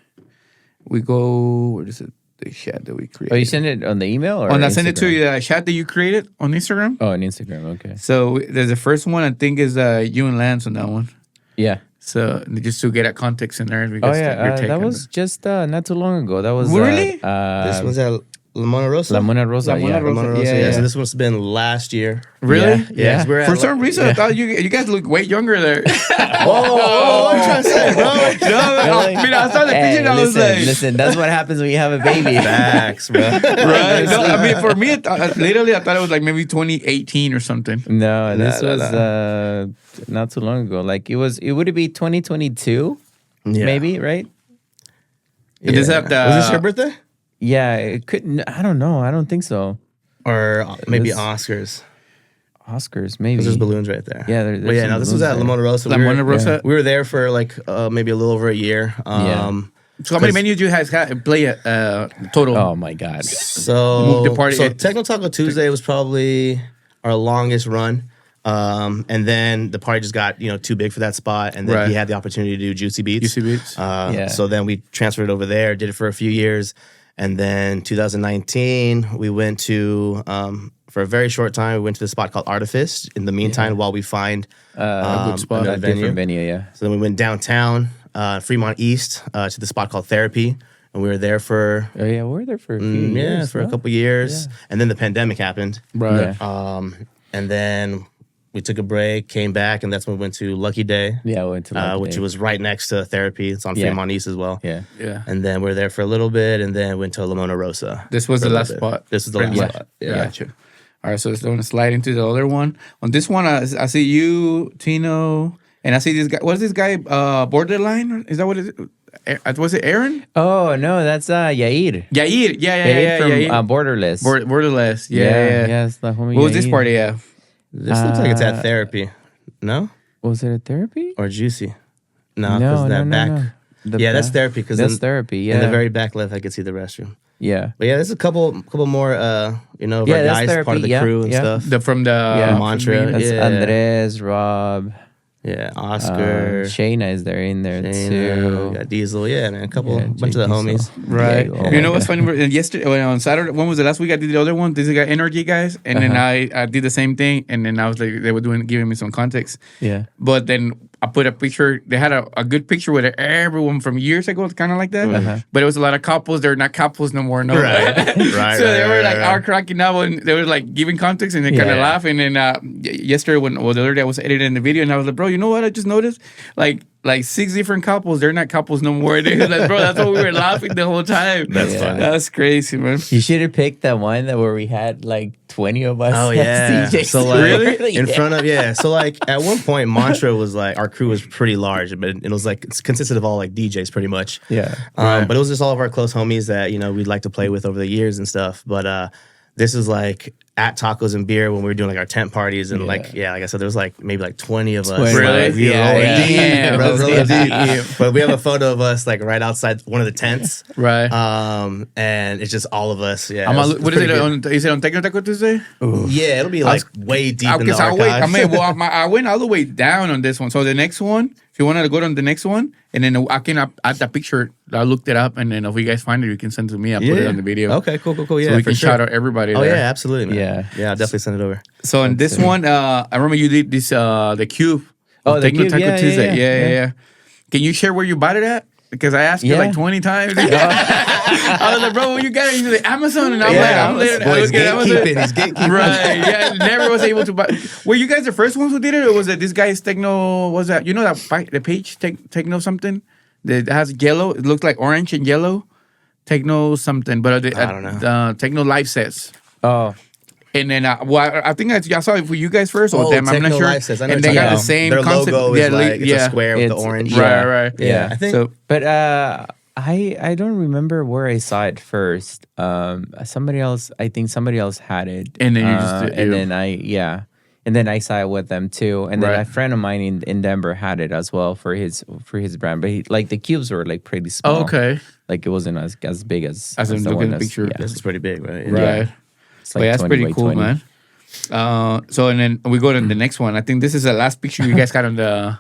We go. Where is it? The chat that we created. Oh, you send it on the email or? I send it to Instagram? you. The chat that you created on Instagram. Oh, on Instagram. Okay. So there's the first one. I think is you and Lance on that one. Yeah. So just to get a context in there. Oh Because your yeah, take that on was just not too long ago. That was Really? This one's at La Mona Rosa. La Mona Rosa. La Mona yeah. Rosa. La Mona Rosa. Yeah, Yeah, yeah. so this one's been last year. Really? Yeah. 'cause we're at For some reason, I thought you guys look way younger there. Whoa, what are you trying to say, bro? I mean, I saw the picture and I was like, listen, that's what happens when you have a baby. Facts, bro. right? No, I mean, for me, literally, I thought it was like maybe 2018 or something. No, this Nah, was not too long ago. Like it would be 2022, Yeah. maybe, right? Did this have the? Was this your birthday? Yeah, it couldn't. I don't know. I don't think so. Or maybe This- Oscars. Oscars, maybe. Because there's balloons right there. Yeah, But yeah, no, this was at La Mona Rosa. La We were- Mona Rosa? We were there for like maybe a little over a year. So how many menus you guys play total? Oh my god. So, Move the party- so Techno Taco Tuesday was probably our longest run. And then the party just got too big for that spot, and then Right. he had the opportunity to do Juicy Beats. Juicy Beats. Yeah. So then we transferred it over there, did it for a few years, and then 2019 we went to for a very short time we went to the spot called Artifice. In the meantime, while we find a good spot. another A different venue. venue, yeah. So then we went downtown, Fremont East, to the spot called Therapy, and we were there for Oh yeah, we're there for a few years. for a huh? couple years, and then the pandemic happened. Right. Yeah. And then we took a break, came back, and that's when we went to Lucky Day, Yeah, we went to Lucky which Day. was right next to Therapy. It's on Yeah. Fremont East as well. Yeah. Yeah. And then we were there for a little bit, and then went to La Mona Rosa. This was for the a last little bit. spot. This is the Pretty last much. spot. Yeah. Gotcha. All right, so let's going to slide into the other one. On this one, I see you, Tino, and I see this guy. What is this guy? Borderline? Is that what it is? Was it Aaron? Oh no, that's Yair. Yair. Yeah. Yair from Yair. Borderless. Borderless. Yeah. it's the homie. What was this Yair. party? Yeah. This looks like it's at Therapy. No? Was it a therapy? Or Juicy? No, because that back. The Yeah, that's back- Therapy. Because That's therapy. Yeah. in the very back left, I could see the restroom. yeah. But yeah, there's a couple more, of Yeah, our that's guys, Therapy, part of the yeah, crew and yeah. stuff. From the Yeah. Mantra. That's Yeah. Andres, Rob, Yeah, Oscar. Shayna is there in there Shayna, too. got Diesel. Yeah, man, a couple, Yeah, bunch of the JD, homies. so- Right. Yeah, oh You my know what's God. funny? Yesterday, on Saturday, when was the last week I did the other one? This guy, Energy guys, and then I did the same thing, and then I was like, they were giving me some context. Yeah. But then I put a picture. They had a good picture with everyone from years ago, kind of like that. But it was a lot of couples. They're not couples no more. No. Right. Right, So they right, were right, like right. are cracking up, and they were like giving context, and they kind of Yeah. laughing. And yesterday, the other day, I was editing the video, and I was like, bro, you know what? I just noticed, like 6 different couples. They're not couples no more. They was like, bro, that's what we were laughing the whole time. That's funny. That's crazy, man. You should have picked that one where we had like 20 of us. Oh as yeah. DJs. So like Really? in front of So like at one point MNTRA was like our crew was pretty large, but it was like it's consisted of all like DJs pretty much. Yeah. But it was just all of our close homies that we'd like to play with over the years and stuff. But this is like at Tacos and Beer when we were doing like our tent parties and like I said, there was like maybe like 20 of us. 20. Really? Like, we were Yeah, rolling yeah. deep, Damn. bro, rolling Damn. deep. But we have a photo of us like right outside one of the tents. Right. And it's just all of us. Yeah. What is it? Is it on Techno Taco Tuesday? Yeah, it'll be like way deep in the Because I archives. I went all the way down on this one. So the next one, if you wanted to go on the next one, and then I can add the picture. I looked it up, and then if you guys find it, you can send it to me. I'll put it on the video. Okay, cool. Yeah, So we for can sure. shout out everybody Oh there. yeah, absolutely, man. Yeah. I'll definitely send it over. So in this one, I remember you did this the cube. Oh, of the Techno Cube, Taco yeah, Tuesday. yeah. Yeah. Can you share where you bought it at? Because I asked you Yeah. like 20 times. I was like, bro, where you got it? He's like, Amazon. And I'm like, I'm literally Boy, he's looking at Amazon. gatekeeping. He's gatekeeping. Right. Yeah. Never was able to buy. Were you guys the first ones who did it, or was it this guy's Techno? Was that the page Techno something that has yellow? It looks like orange and yellow. Techno something, but I don't know. Techno live sets. Oh. And then, I think I saw it for you guys first, or them. I'm Techno not sure. Life says, I know And what they you're got talking the about. same Their concept. logo is like it's a square with the It's- orange. Right. Yeah, I think. So But I don't remember where I saw it first. Somebody else, I think somebody else had it, And then you just and then and then I saw it with them too. And then a friend of mine in Denver had it as well for his brand. But like the cubes were like pretty small. Oh, okay. Like it wasn't as big as I'm the looking one at the picture. Yeah. This is pretty big, right? Right. Yeah. It's like That's 20 pretty by cool, 20. man. So and then we go to the next one. I think this is the last picture you guys got on the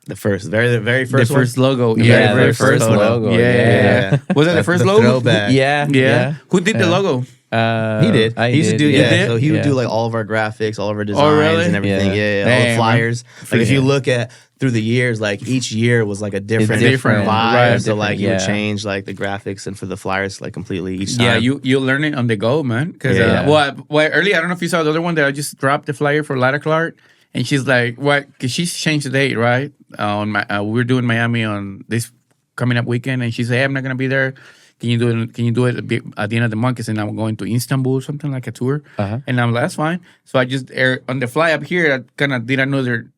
Very first the first one. logo. Yeah, very the first logo. Yeah. Was that the first logo? Throwback. Yeah. Who did the logo? He did. I He used to do did? So he would Yeah. do like all of our graphics, all of our designs really? and everything. Yeah. Yeah. All the Damn, flyers. Like if Yeah. you look at through the years, like each year was like a different different, vibe. right, So like different, you would yeah. change like the graphics and for the flyers like completely each time. Yeah, you learn it on the go, man. Because Yeah. well, earlier I don't know if you saw the other one that I just dropped the flyer for Lara Clark, and she's like, "What?" Because she's changed the date, right? On my we're doing Miami on this coming up weekend, and she said, "Hey, I'm not gonna be there. Can you do it? Can you do it at the end of the month? Because then I'm going to Istanbul or something like a tour." And I'm like, "That's fine." So I just on the fly up here, I kind of did another.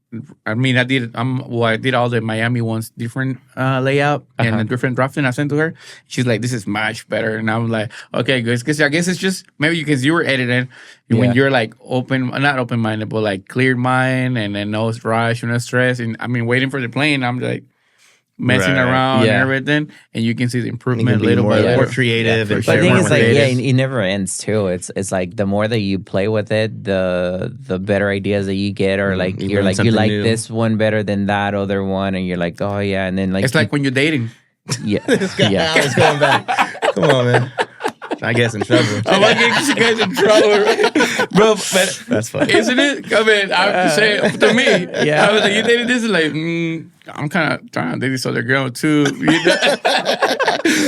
I mean, I did. I did all the Miami ones different layout and a different drafting. I sent to her. She's like, "This is much better," and I'm like, "Okay, good." Because I guess it's just maybe because you were editing when you're like not open minded, but like clear mind and then no rush, no stress. And I mean, waiting for the plane, I'm like messing Right. around Yeah. and everything, and you can see the You improvement can be little more, by little. more creative. Yeah, and for But the sure. thing more is, like, creative. it never ends too. It's like the more that you play with it, the better ideas that you get, or like you you're learn like you something like new. this one better than that other one, and you're like, oh yeah, and then like It's like when you're dating. yeah, I was going back. Come on, man. I guess in trouble. I'm gonna get you guys in trouble, right? Bro. But That's funny. isn't it? I mean, I have to say to me, Yeah. I was like, you dated this? Like, I'm kind of trying to date this other girl too. You know?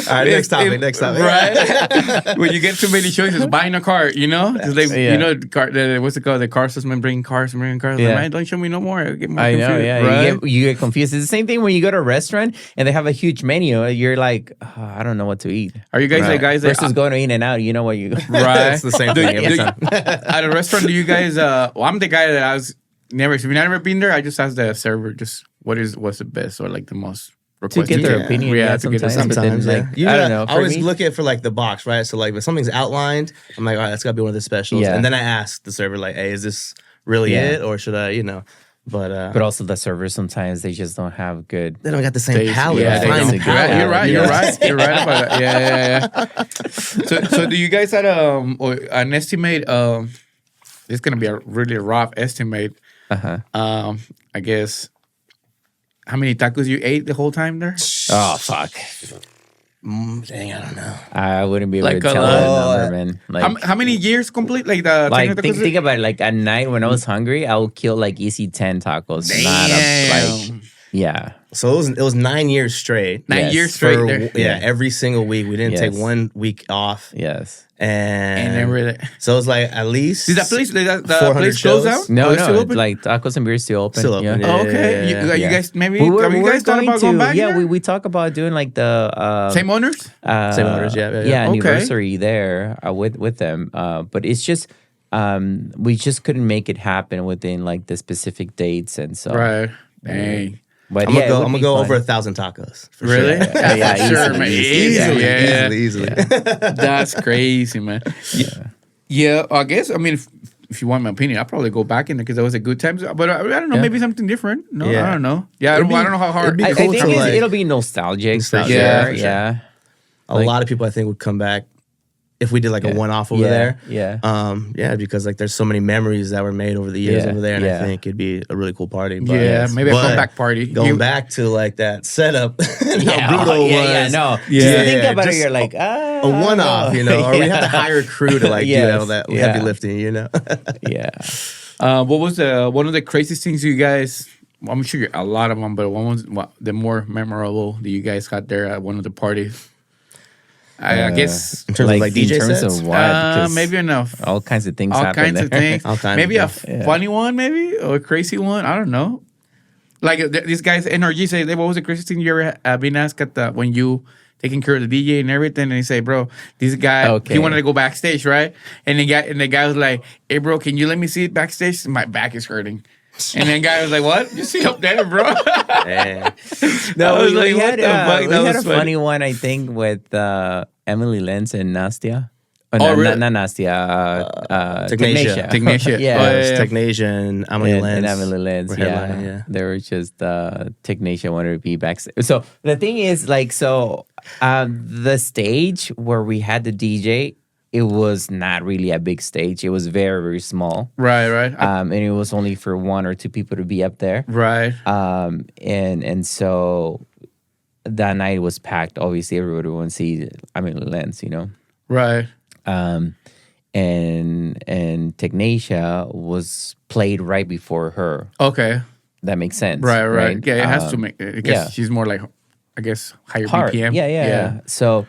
All right, next topic. Right? When you get too many choices, buying a car, you know? 'Cause they, Yeah. you know, what's it called? The car salesman bringing cars. Like, Yeah. man, don't show me no more. I get more I know, confused, yeah. right? You get confused. It's the same thing when you go to a restaurant and they have a huge menu. You're like, oh, I don't know what to eat. Are you guys Right. like guys that Versus going to In-N-Out, you know what you right? It's the same thing every time. At a restaurant, do you guys? Well, I'm the guy that I was never. If you've never been there, I just ask the server just what's the best or like the most to requested. get their Yeah. opinion. Yeah, Yeah, to get their- sometimes. But then, Sometimes, like, yeah. I don't know. I For always me, look at for like the box, right? So like if something's outlined, I'm like, all right, that's got to be one of the specials. Yeah. And then I ask the server, like, hey, is this really Yeah. it, or should I, but also the servers sometimes they just don't have good. they don't got the same They- palette. yeah, they fine don't. palette. You're right. Yeah. You're right. You're right about that. Yeah. So do you guys had or an estimate? It's gonna be a really rough estimate. I guess how many tacos you ate the whole time there? Oh fuck! Dang, I don't know. I wouldn't be able Like to a tell lot. that number, man. Like, How many years complete? Like the like tacos? think about it. Like at night when I was hungry, I would kill like easy 10 tacos. Not a, like yeah. So it was 9 years straight. 9 Yes. years straight For- there. yeah, every single week. We didn't Yes. take 1 week off. Yes. And And then really, so it was like at least did that place? Did that the 400 place close shows? down? No, Oh, it's no. still It's open? like tacos and beer still open. Still open, Yeah. yeah. Oh, okay. Yeah. You guys maybe We were, have you guys thought about going back? yeah, there? we talk about doing like the Same owners. Same owners, yeah. Okay. anniversary there with them. But it's just we just couldn't make it happen within like the specific dates, and so Right. Dang. But I'm yeah, gonna it would go be fun. over 1,000 tacos. For Really? Sure. Yeah, For sure, easily, man. easily, Yeah. Easily. That's crazy, man. Yeah, I guess. I mean, if you want my opinion, I'll probably go back in there because that was a good time. But I don't know, Yeah. maybe something different. No, Yeah. I don't know. Yeah, I It'd don't, be- I don't know how hard. it'd be I cool think to, like- it'll be nostalgic for Nostalgic, sure. yeah, Yeah, for sure. yeah. A lot of people I think would come back if we did like a one-off over there. Yeah. Because like there's so many memories that were made over the years Yeah, over there, and yeah. I think it'd be a really cool party. But, Yeah, maybe a but comeback party. Going You- back to like that setup, Yeah, how brutal it yeah, was. no. Yeah. Just think Yeah, about it, just you're like, A one-off, or we have to hire a crew to like Yes, do all that yeah. heavy lifting, Yeah. What was one of the craziest things you guys? I'm sure a lot of them, but one was the more memorable that you guys got there at one of the parties. I guess In terms of like DJ in terms sets? of what? Because maybe enough. all kinds of things All happen kinds there. of things. All kinds Maybe of a things. funny one, maybe or a crazy one. I don't know. Like these guys, NRG say, what was the craziest thing you ever been asked at when you taking care of the DJ and everything? And they say, bro, this guy, Okay. he wanted to go backstage, right? And the guy was like, hey, bro, can you let me see it backstage? My back is hurting. And then guy was like, "What? You see up there, bro?" No, I was we like, had, "What the fuck?" we That had a was funny one, I think, with Emily Lenz and Nastia. Oh, Oh, no, really? not Nastia. Technacia. Technacia. Yeah. Oh, It was yeah. Technacia and Emily Lenz. And Emily Lenz, were yeah. headlining, yeah. They were just Technacia wanted to be backstage. So the thing is, like, the stage where we had the DJ, it was not really a big stage. It was very, very small. Right. And it was only for 1 or 2 people to be up there. Right. And so that night was packed. Obviously, everybody wanted to see Emily Lenz, you know. Right. And Technacia was played right before her. Okay. That makes sense. Right. Yeah, it has to make. I guess yeah. she's more like, I guess, higher Hard. BPM. Yeah. So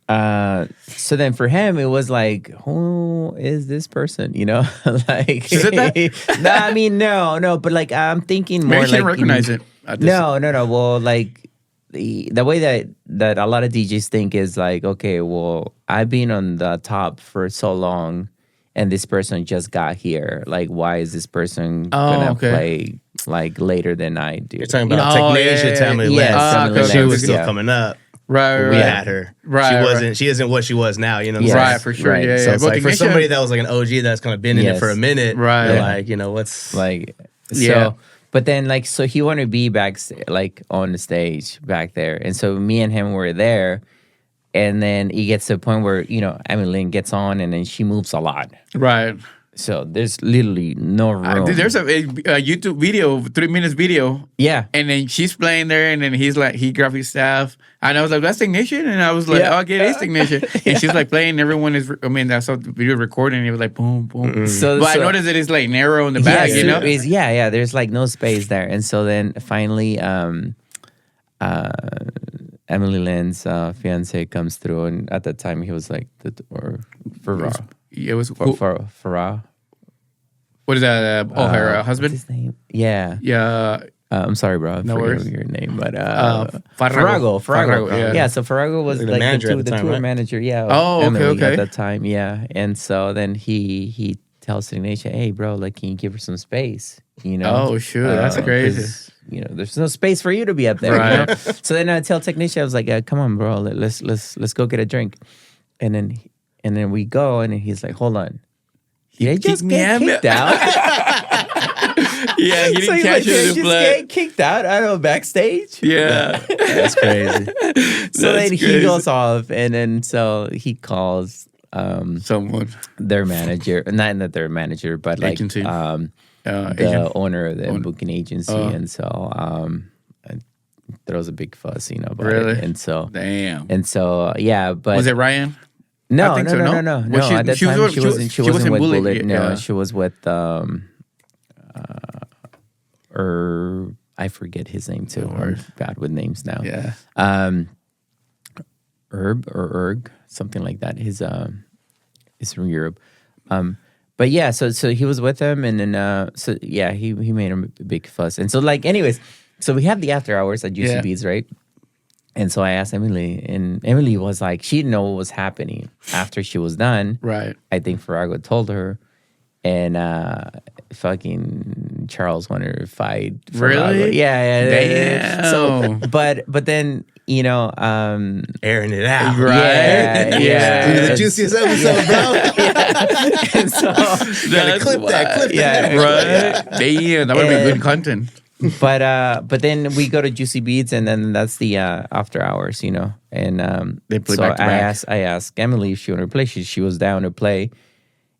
then for him, it was like, who is this person? You know, like. She said that? No, I mean, no. But like, I'm thinking more Maybe she like. didn't recognize it. No. Well, like the way that a lot of DJs think is like, okay, well, I've been on the top for so long, and this person just got here. Like, why is this person gonna play like later than I do? You're talking about Technacia, Emily Lenz. She was still coming up. Right. We had her. Right. She isn't what she was now. You know. Yes. Right, for sure. Right. Yeah. So it's Well, like for Technacia- somebody that was like an OG that's kind of been in it for a minute, Right. you're like, you know, what's Like, so, Yeah. but then like, so he wanted to be back, like on the stage back there. And so me and him were there. And then he gets to a point where, you know, Emily Lynn gets on and then she moves a lot. Right. So there's literally no room. Dude, there's a YouTube video, 3 minutes video. Yeah. And then she's playing there, and then he's like, he grabbed his staff. And I was like, that's Technician? And I was like, Yeah. oh, okay, it is Technician. And she's like playing, everyone is, I saw the video recording, and it was like, boom, boom. But I noticed that it's like narrow in the back, you know? Yeah. There's like no space there. And so then finally, Emily Lynn's fiance comes through, and at that time he was like, Farah. It was, Farah. what is that? Her What's husband? his name? Yeah. Yeah. I'm sorry, bro. I No forget worries. your name, but Farrago. Farrago. Yeah. So Farrago was The like manager at the the time, tour right? manager. Yeah. Oh, Emily okay. At that time, yeah. And so then he tells Ignatia, "Hey, bro, like, can you give her some space? You know? Oh, shoot. That's crazy. 'Cause, you know, there's no space for you to be up there. Right. You know? So then I tell Technacia, I was like, come on, bro, let's go get a drink. And then we go, and then he's like, hold on. Did I just get kicked out? Yeah, he didn't So he's catch like, it in just the blood. get kicked out of backstage? Yeah. that's crazy. So then he crazy. goes off, and then so he calls Someone. their manager, not their manager, but like Agency. the Agent. owner of the booking agency, and so there was a big fuss, you know, about Really? it. And so Damn. yeah, but Was it Ryan? no, I think no, so, no, no? no, Well, no. At that time, she wasn't with Bullet. Bullet. No, Yeah. she was with or I forget his name too. I'm bad with names now. Yeah. Herb or Erg, something like that. He's from Europe. But yeah, so he was with him, and then he made him a big fuss. And so like, anyways, so we have the after hours at Juicy Beats, right? And so I asked Emily, and Emily was like, she didn't know what was happening after she was done. Right. I think Farrago told her, and fucking Charles wanted to fight Farrago. Really? Yeah. Damn. So, but then, you know, Airing it out. Right. Yeah. Dude, the juiciest episode, bro. And so, Gotta clip that. yeah, Right. Damn. That would be good content. but then we go to Juicy Beats, and then that's the after hours, you know. And They play so back to back. I asked Emily if she wanted to play. She was down to play,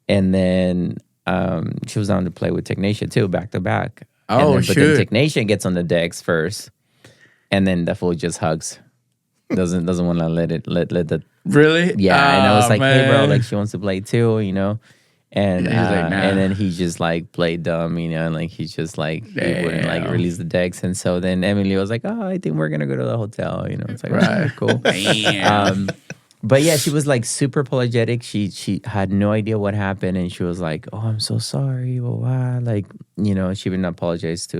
and then she was down to play with Technacia too, back to back. Oh, But shoot. then Technacia gets on the decks first, and then the fool just hugs. Doesn't want to let the Really? yeah. And I was like, hey, bro, man. like, she wants to play too, you know. And He's like, nah. and then he just like played dumb, you know, and like he's just like he wouldn't like Damn. release the decks. And so then Emily was like, oh, I think we're gonna go to the hotel, you know. It's like, Right. right, cool. Damn. But yeah, she was like super apologetic. She had no idea what happened, and she was like, "Oh, I'm so sorry." Well, wow. Like, you know, she even apologized to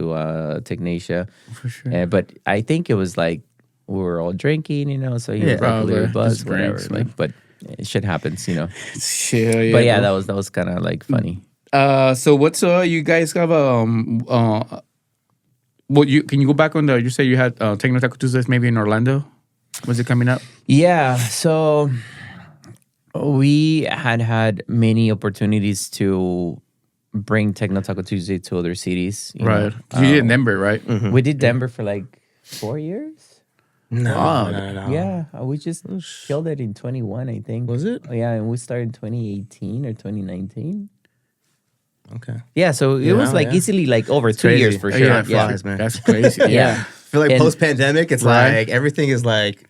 Technacia. For sure. But I think it was like we were all drinking, you know, so he was like a probably. little buzzed, Just whatever. drinks, man. Like, but shit happens, you know. Shit, But yeah, bro. that was kind of like funny. So what's you guys have what you can you go back on the you said you had Techno Taco Tuesdays maybe in Orlando? Was it coming up? Yeah, so we had many opportunities to bring Techno Taco Tuesday to other cities. Right. You did Denver, right? Mm-hmm. We did Denver for like 4 years. No. Yeah, we just killed it in 21, I think. Was it? Yeah, and we started in 2018 or 2019. Okay. Yeah, so it was like easily like over 2 crazy. years for sure. Yeah, flies, man. That's crazy. Yeah. I feel like And- post-pandemic, it's Right. like everything is like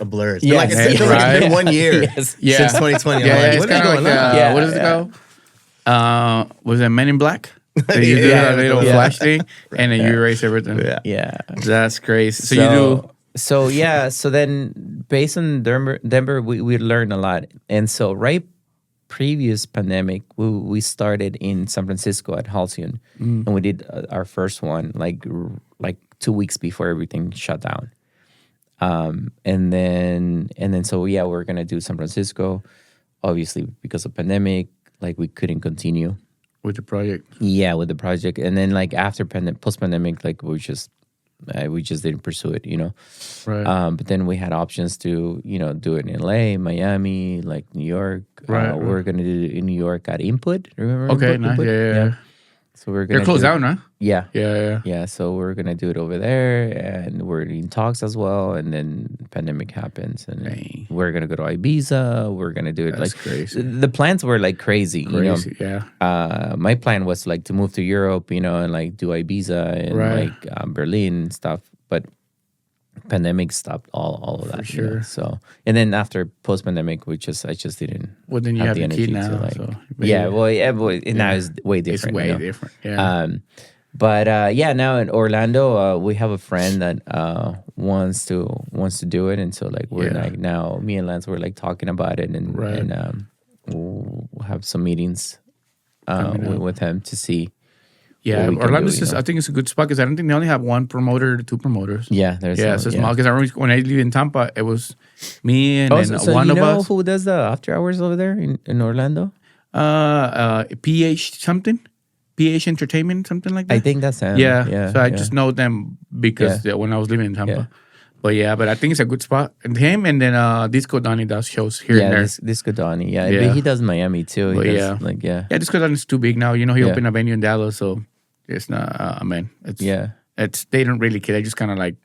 a blur. It's been Yes. like, it's Right. been 1 year Yes. Yeah. since 2020. I'm Yeah, like, it's what is kind of going like on? Yeah, what does it go? Was it Men in Black? So you do Yeah, that little yeah. flash thing, and then you erase everything. Yeah. Yeah. That's crazy. So you do. So yeah, so then based on Denver we learned a lot. And so right previous pandemic, we started in San Francisco at Halcyon, and we did our first one like 2 weeks before everything shut down. And then so yeah, we're gonna do San Francisco. Obviously, because of pandemic, like we couldn't continue. With the project. Yeah, with the project, and then like after post pandemic, like we just didn't pursue it, you know. Right. But then we had options to do it in LA, Miami, like New York. Right, We're gonna do it in New York at Input. Remember? Okay, nice. Input? Yeah. So we're gonna They're closed down, huh? Yeah. Yeah. Yeah, so we're gonna do it over there, and we're in talks as well. And then pandemic happens, and Dang. we're gonna go to Ibiza. We're gonna do it That's like crazy. The plans were like crazy. Crazy. Yeah. My plan was like to move to Europe, and like do Ibiza and Right. like Berlin and stuff. But pandemic stopped all of that. sure. So and then after post pandemic, I just didn't. Well, then you have the a kid energy now. to like. So Yeah, well, now it's way it's different. way you know? different. Yeah. But yeah, now in Orlando, we have a friend that wants to do it, and so like we're Yeah. like now me and Lance were like talking about it, and Right. and we'll have some meetings Coming up. with him to see. Yeah, what we can Orlando's do, just. I think it's a good spot because I don't think they only have one promoter, two promoters. Yeah, there's Yeah, it's small. Because I remember when I lived in Tampa, it was me and then so one you of know us. who does the after hours over there in Orlando? PH something, PH Entertainment, something like that. I think that's him. Yeah. So I just know them because when I was living in Tampa. Yeah. But I think it's a good spot. And him and then Disco Donnie does shows here and there. Disco Donnie. Yeah, Yeah. but he does Miami too. He But does, yeah. Yeah, Disco Donnie's too big now. He Yeah. opened a venue in Dallas, so it's not. It's Yeah. It's they don't really care. They just kind of like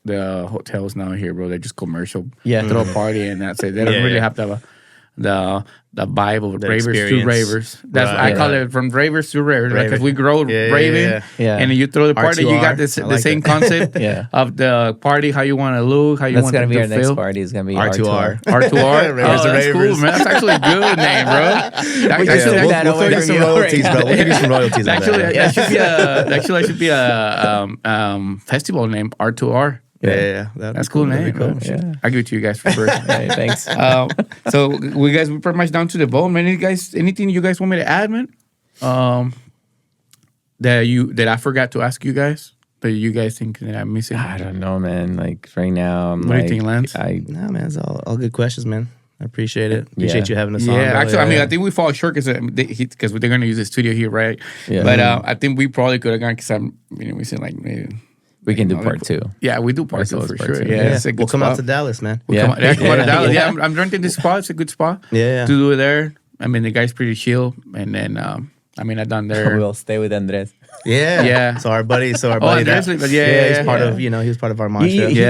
the hotels now here, bro. They're just commercial. Yeah. Throw a party and that's it. They don't Yeah, really yeah. have to have the vibe of The ravers to experience. ravers. That's Right. I call it from ravers to ravers. Because Raver. we grow Yeah, raving, yeah. and then you throw the party. You got R2R. this I the like same that. concept Yeah. of the party, how you want to look, how you That's want gonna to be our next feel. party. It's gonna be R2R. R2R. Ravers Oh, to that's cool, ravers. man. That's actually a good name, bro. We just took that We'll away throw you from some you royalties, already. bro. We'll give you some royalties on Actually, that. that should be a festival name, R2R. Yeah. That's cool That'd name. be cool. Yeah. I'll give it to you guys for first. Hey, thanks. So we're pretty much down to the bone, man. Anything you guys want me to add, man? That I forgot to ask you guys that you guys think that I'm missing? I don't know, man. Like right now, I'm What do you like, think, Lance? No, man, it's all good questions, man. I appreciate it. Appreciate you having us on. Yeah, bro. actually, I mean, I think we fall short because they're going to use the studio here, right? Yeah. But I think we probably could have gone because we said like maybe. we can do part two. Yeah, we do part That's two always for part sure. two. Yeah, it's a good We'll come spot. out to Dallas, man. Yeah. Come out to Dallas. Yeah. Yeah, I'm renting this spot. It's a good spot. Yeah. To do it there. I mean, the guy's pretty chill, and then I done there. We'll stay with Andres. Yeah. Yeah. So our buddy, Andres, that- yeah, he's part yeah. of, he was part of our mantra.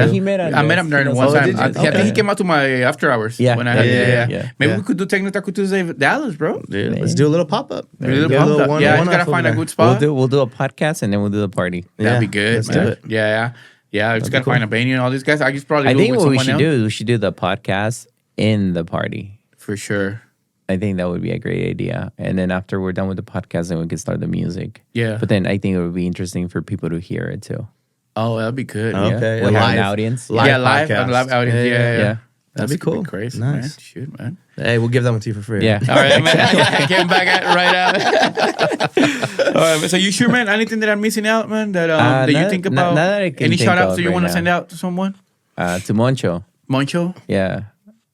He met Andres. I met him there He knows one us. time. Did you? I think he Okay. came out to my after hours. Yeah. When I had, Yeah. Maybe Yeah. we could do Techno Taco Tuesday in Dallas, bro. Dude, let's do a little pop-up. Do a little Do a pop-up. one- Yeah, I one just gotta off over find a there. good spot. We'll do a podcast and then we'll do the party. That'd Yeah, be good, let's man. do it. Yeah. I just gotta find a venue and all these guys. I just probably I do think it with what we someone should else. do is we should do the podcast in the party. For sure. I think that would be a great idea. And then after we're done with the podcast, then we can start the music. Yeah. But then I think it would be interesting for people to hear it too. Oh, that'd be good. Oh, Yeah. okay. We a have an live- audience. live Yeah, live podcast. audience. Yeah. Yeah. That'd be cool. Crazy, Nice. man. Shoot, man. Hey, we'll give that one to you for free. Yeah. All right, man. I came back at right out. All right, so you sure, man? Anything that I'm missing out, man? That you not- think not- about? not that I can Any think shout outs of that you right want to now. send out to someone? To Moncho. Moncho? Yeah.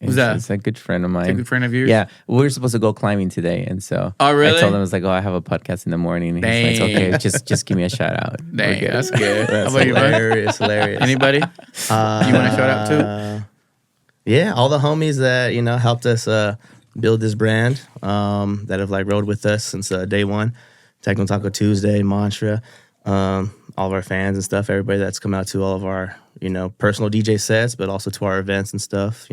Who's that? It's a good friend of mine. It's a good friend of yours? Yeah, we were supposed to go climbing today, and so really? I told him, I was like, "Oh, I have a podcast in the morning." And he's like, "Okay, just give me a shout out." Dang, that's good. That's How about you, bro? hilarious. Anybody? You want to shout out too? Yeah, all the homies that helped us build this brand, that have like rode with us since day one. Techno Taco Tuesday, MNTRA, all of our fans and stuff. Everybody that's come out to all of our personal DJ sets, but also to our events and stuff.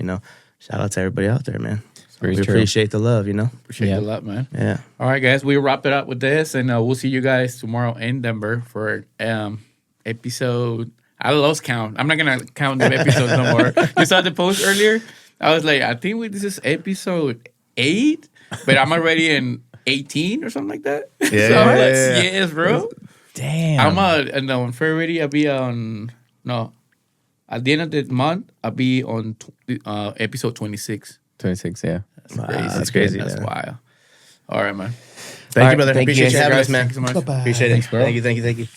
Shout out to everybody out there, man. We appreciate the love, Appreciate it a lot, man. Yeah. All right, guys, we'll wrap it up with this, and we'll see you guys tomorrow in Denver for episode. I lost count. I'm not gonna count the episodes no more. You saw the post earlier. I was like, I think this is episode 8, but I'm already in 18 or something like that. Yeah, yes, bro. Damn. I'm on February. I'll be on at the end of the month. I'll be on episode 26. 26, yeah. That's crazy. That's man. wild. All right, man. Thank you, brother. Thank you Appreciate you guys. having us, man. Thank you so much. Appreciate it. Thanks, bro. Thank you.